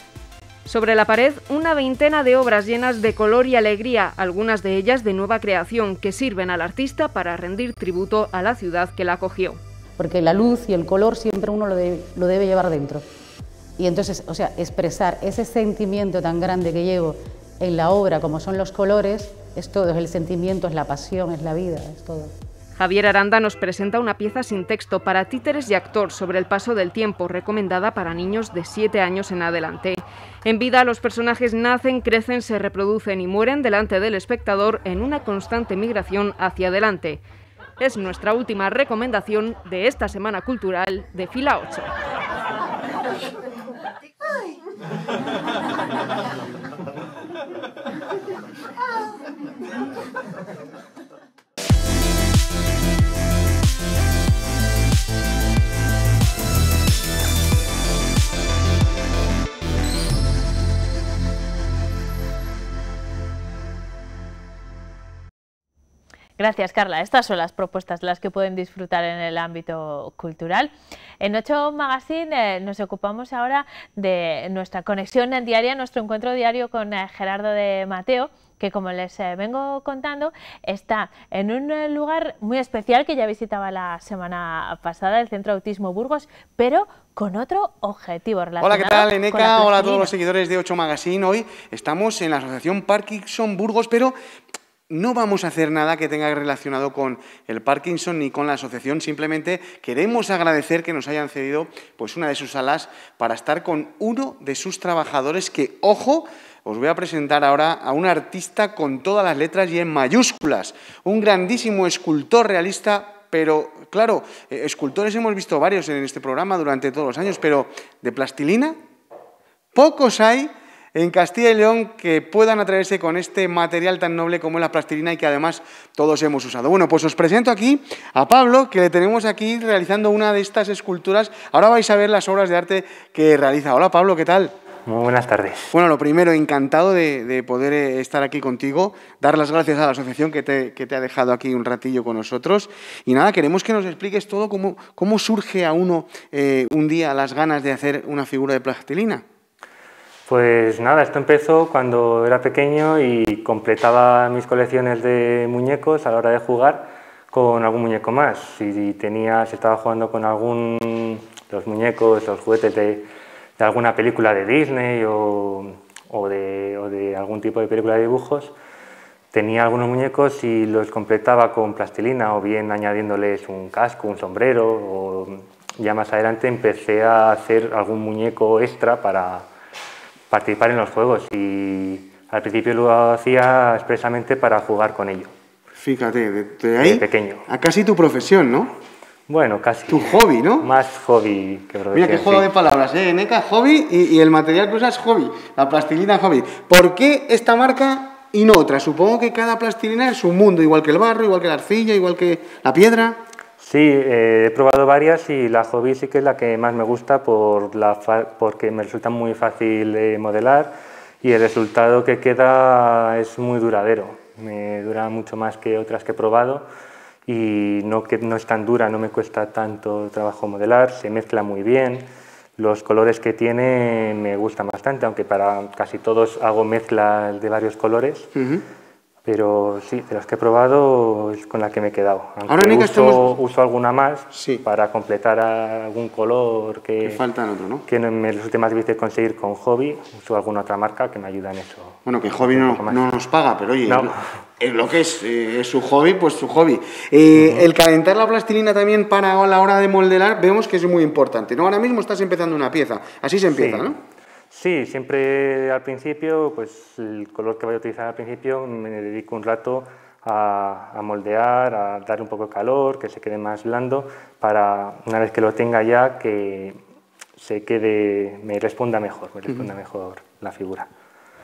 Sobre la pared, una veintena de obras llenas de color y alegría, algunas de ellas de nueva creación, que sirven al artista para rendir tributo a la ciudad que la acogió. Porque la luz y el color siempre uno lo debe llevar dentro. Y entonces, expresar ese sentimiento tan grande que llevo en la obra, como son los colores, es todo, es el sentimiento, es la pasión, es la vida, es todo. Javier Aranda nos presenta una pieza sin texto para títeres y actor sobre el paso del tiempo, recomendada para niños de 7 años en adelante. En vida, los personajes nacen, crecen, se reproducen y mueren delante del espectador en una constante migración hacia adelante. Es nuestra última recomendación de esta Semana Cultural de Fila 8. Gracias, Carla. Estas son las propuestas de las que pueden disfrutar en el ámbito cultural. En 8 Magazine nos ocupamos ahora de nuestra conexión diaria, nuestro encuentro diario con Gerardo de Mateo, que como les vengo contando, está en un lugar muy especial que ya visitaba la semana pasada, el Centro Autismo Burgos, pero con otro objetivo relacionado. Hola, ¿qué tal, Eneca? Hola a todos los seguidores de 8 Magazine. Hoy estamos en la Asociación Parkinson Burgos, pero no vamos a hacer nada que tenga relacionado con el Parkinson ni con la asociación, simplemente queremos agradecer que nos hayan cedido pues, una de sus salas para estar con uno de sus trabajadores que, ojo, os voy a presentar ahora a un artista con todas las letras y en mayúsculas, un grandísimo escultor realista, pero claro, escultores hemos visto varios en este programa durante todos los años, pero de plastilina, pocos hay en Castilla y León que puedan atreverse con este material tan noble como es la plastilina y que además todos hemos usado. Bueno, pues os presento aquí a Pablo, que le tenemos aquí realizando una de estas esculturas. Ahora vais a ver las obras de arte que realiza. Hola Pablo, ¿qué tal? Muy buenas tardes. Bueno, lo primero, encantado de poder estar aquí contigo, dar las gracias a la asociación que te ha dejado aquí un ratillo con nosotros. Y nada, queremos que nos expliques todo cómo surge a uno un día las ganas de hacer una figura de plastilina. Pues nada, esto empezó cuando era pequeño y completaba mis colecciones de muñecos a la hora de jugar con algún muñeco más. Si estaba jugando con los muñecos, los juguetes de alguna película de Disney o de algún tipo de película de dibujos, tenía algunos muñecos y los completaba con plastilina o bien añadiéndoles un casco, un sombrero, o ya más adelante empecé a hacer algún muñeco extra para participar en los juegos y al principio lo hacía expresamente para jugar con ello. Fíjate, de ahí pequeño. A casi tu profesión, ¿no? Bueno, casi. Tu hobby, ¿no? Más hobby que profesión. Mira qué juego de palabras, Neca, hobby y el material que usas, hobby. La plastilina, hobby. ¿Por qué esta marca y no otra? Supongo que cada plastilina es un mundo, igual que el barro, igual que la arcilla, igual que la piedra. Sí, he probado varias y la hobby sí que es la que más me gusta porque me resulta muy fácil de modelar y el resultado que queda es muy duradero. Me dura mucho más que otras que he probado y no es tan dura, no me cuesta tanto trabajo modelar, se mezcla muy bien. Los colores que tiene me gustan bastante, aunque para casi todos hago mezclas de varios colores. Pero sí, de los que he probado es con la que me he quedado. Aunque uso alguna más para completar algún color que faltan otro, ¿no? Que me resulte más difícil conseguir con hobby. Uso alguna otra marca que me ayuda en eso. Bueno, que hobby no nos paga, pero oye, lo que es su hobby, pues su hobby. El calentar la plastilina también para la hora de modelar vemos que es muy importante, ¿no? Ahora mismo estás empezando una pieza, así se empieza, ¿no? Sí, siempre al principio, pues el color que voy a utilizar al principio me dedico un rato a moldear, a darle un poco de calor, que se quede más blando, para una vez que lo tenga ya, que me responda mejor la figura.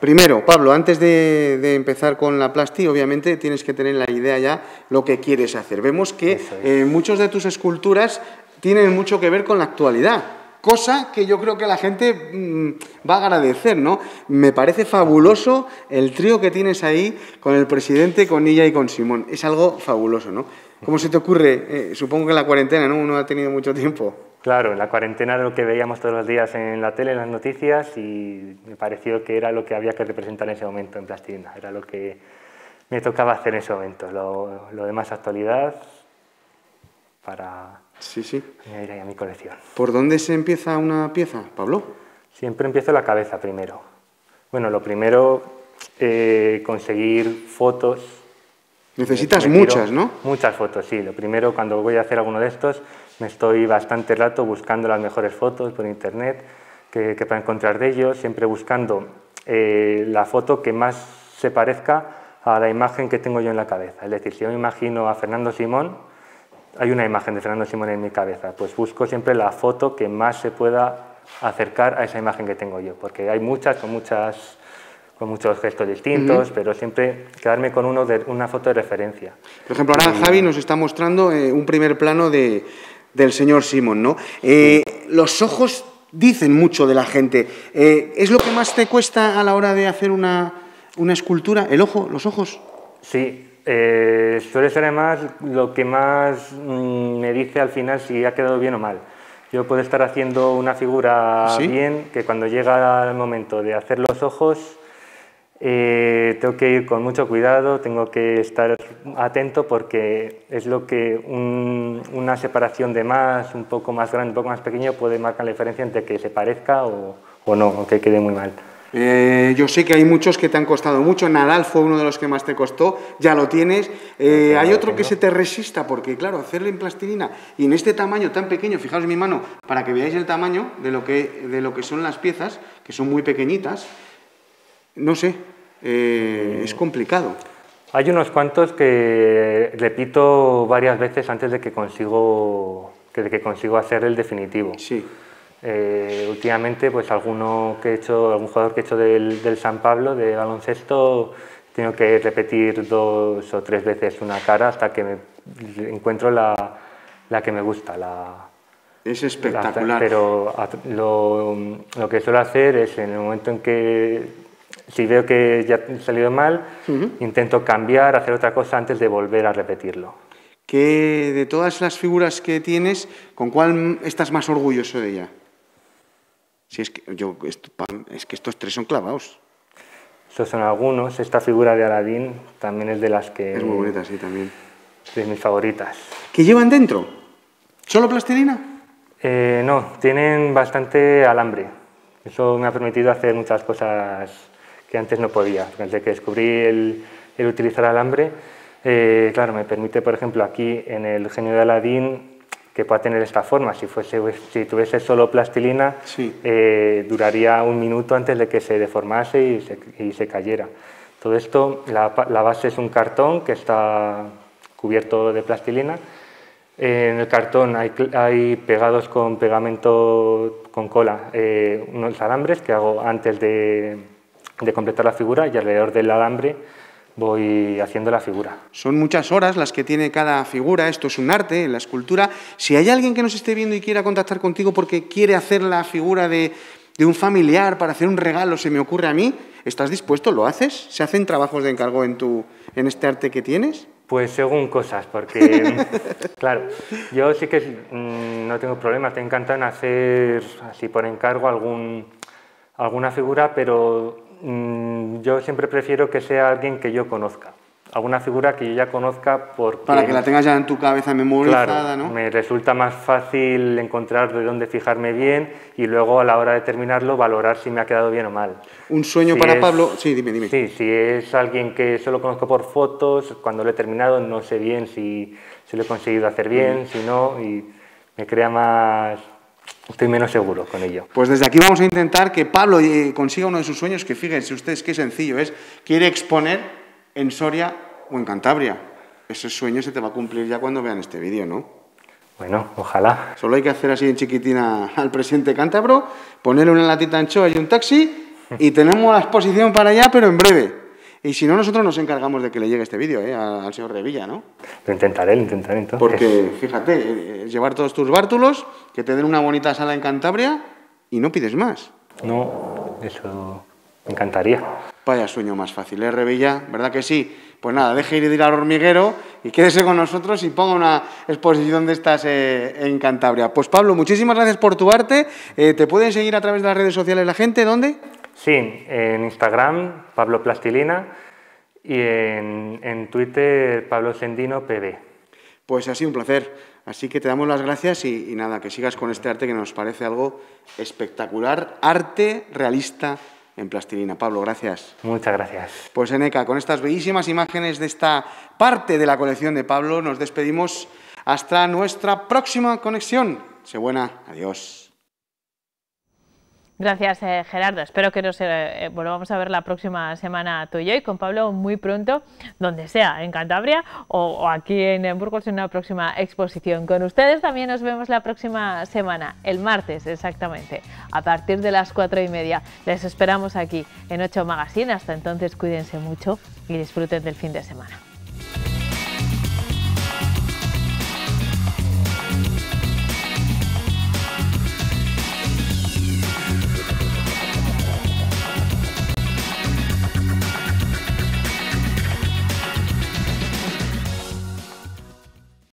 Primero, Pablo, antes de empezar con la plasti, obviamente tienes que tener la idea ya lo que quieres hacer. Vemos que muchas de tus esculturas tienen mucho que ver con la actualidad. Cosa que yo creo que la gente va a agradecer, ¿no? Me parece fabuloso el trío que tienes ahí con el presidente, con ella y con Simón. Es algo fabuloso, ¿no? ¿Cómo se te ocurre? Supongo que en la cuarentena, ¿no? Uno ha tenido mucho tiempo. Claro, en la cuarentena era lo que veíamos todos los días en la tele, en las noticias, y me pareció que era lo que había que representar en ese momento en plastilina. Era lo que me tocaba hacer en ese momento. Lo demás actualidad para... añadir ahí a mi colección. ¿Por dónde se empieza una pieza, Pablo? Siempre empiezo la cabeza primero. Bueno, lo primero, conseguir fotos. Necesitas muchas, ¿no? Muchas fotos, sí. Lo primero, cuando voy a hacer alguno de estos, me estoy bastante rato buscando las mejores fotos por internet que pueda encontrar de ellos, siempre buscando la foto que más se parezca a la imagen que tengo yo en la cabeza. Es decir, si yo me imagino a Fernando Simón, hay una imagen de Fernando Simón en mi cabeza, pues busco siempre la foto que más se pueda acercar a esa imagen que tengo yo, porque hay muchas con muchos gestos distintos, pero siempre quedarme con una foto de referencia. Por ejemplo, ahora Javi nos está mostrando un primer plano del señor Simón, ¿no? Los ojos dicen mucho de la gente. ¿Es lo que más te cuesta a la hora de hacer una escultura? ¿El ojo, los ojos? Sí. Suele ser además lo que más me dice al final si ha quedado bien o mal. Yo puedo estar haciendo una figura bien, que cuando llega el momento de hacer los ojos tengo que ir con mucho cuidado, tengo que estar atento porque es lo que una separación de más, un poco más grande, un poco más pequeño puede marcar la diferencia entre que se parezca o no, o que quede muy mal. Yo sé que hay muchos que te han costado mucho. Nadal fue uno de los que más te costó, ya lo tienes. Hay otro que se te resista, porque claro, hacerlo en plastilina y en este tamaño tan pequeño, fijaos en mi mano, para que veáis el tamaño de lo que son las piezas, que son muy pequeñitas, no sé, es complicado. Hay unos cuantos que repito varias veces antes de que consigo hacer el definitivo. Sí. Últimamente, pues algún jugador que he hecho del San Pablo, de baloncesto, tengo que repetir 2 o 3 veces una cara hasta que encuentro la que me gusta. Es espectacular. Pero lo que suelo hacer es, en el momento en que, si veo que ya ha salido mal, intento cambiar, hacer otra cosa antes de volver a repetirlo. Que de todas las figuras que tienes, ¿con cuál estás más orgulloso de ella? Si es que estos 3 son clavados. Estos son algunos. Esta figura de Aladín también es de las que... Es muy bonita, sí, también. De mis favoritas. ¿Qué llevan dentro? ¿Solo plastilina? No, tienen bastante alambre. Eso me ha permitido hacer muchas cosas que antes no podía. Desde que descubrí el utilizar alambre, claro, me permite, por ejemplo, aquí en el genio de Aladín, que pueda tener esta forma. Si tuviese solo plastilina, sí, duraría 1 minuto antes de que se deformase y se cayera. Todo esto, la base es un cartón que está cubierto de plastilina. En el cartón hay pegados con pegamento con cola unos alambres que hago antes de completar la figura, y alrededor del alambre voy haciendo la figura. Son muchas horas las que tiene cada figura, esto es un arte, en la escultura. Si hay alguien que nos esté viendo y quiera contactar contigo porque quiere hacer la figura de un familiar para hacer un regalo, se me ocurre a mí, ¿estás dispuesto? ¿Lo haces? ¿Se hacen trabajos de encargo en este arte que tienes? Pues según cosas, porque, claro, yo sí que no tengo problemas, te encantan hacer así por encargo alguna figura, pero yo siempre prefiero que sea alguien que yo conozca, alguna figura que yo ya conozca, porque... Para que la tengas ya en tu cabeza memorizada, claro, ¿no? Me resulta más fácil encontrar de dónde fijarme bien y luego a la hora de terminarlo valorar si me ha quedado bien o mal. Un sueño para Pablo... Sí, dime. Sí, si es alguien que solo conozco por fotos, cuando lo he terminado no sé bien si lo he conseguido hacer bien, si no, y me crea más... Estoy menos seguro con ello. Pues desde aquí vamos a intentar que Pablo consiga uno de sus sueños, que fíjense ustedes qué sencillo es. Quiere exponer en Soria o en Cantabria. Ese sueño se te va a cumplir ya cuando vean este vídeo, ¿no? Bueno, ojalá. Solo hay que hacer así en chiquitina al presidente cántabro, ponerle una latita de anchoa y un taxi y tenemos la exposición para allá, pero en breve. Y si no, nosotros nos encargamos de que le llegue este vídeo al señor Revilla, ¿no? Lo intentaré entonces. Porque, fíjate, llevar todos tus bártulos, que te den una bonita sala en Cantabria y no pides más. No, eso me encantaría. Vaya sueño más fácil, ¿eh, Revilla? ¿Verdad que sí? Pues nada, deje ir al hormiguero y quédese con nosotros y ponga una exposición de estas en Cantabria. Pues Pablo, muchísimas gracias por tu arte. ¿Te pueden seguir a través de las redes sociales la gente? ¿Dónde? Sí, en Instagram, Pablo Plastilina, y en Twitter, Pablo Sendino PB. Pues ha sido un placer. Así que te damos las gracias y nada, que sigas con este arte que nos parece algo espectacular. Arte realista en plastilina. Pablo, gracias. Muchas gracias. Pues Eneca, con estas bellísimas imágenes de esta parte de la colección de Pablo, nos despedimos hasta nuestra próxima conexión. Sé buena, adiós. Gracias, Gerardo. Espero que nos volvamos a ver la próxima semana tú y yo, y con Pablo muy pronto, donde sea, en Cantabria o aquí en Burgos, en una próxima exposición. Con ustedes también nos vemos la próxima semana, el martes exactamente, a partir de las 4:30. Les esperamos aquí en 8 Magazine. Hasta entonces, cuídense mucho y disfruten del fin de semana.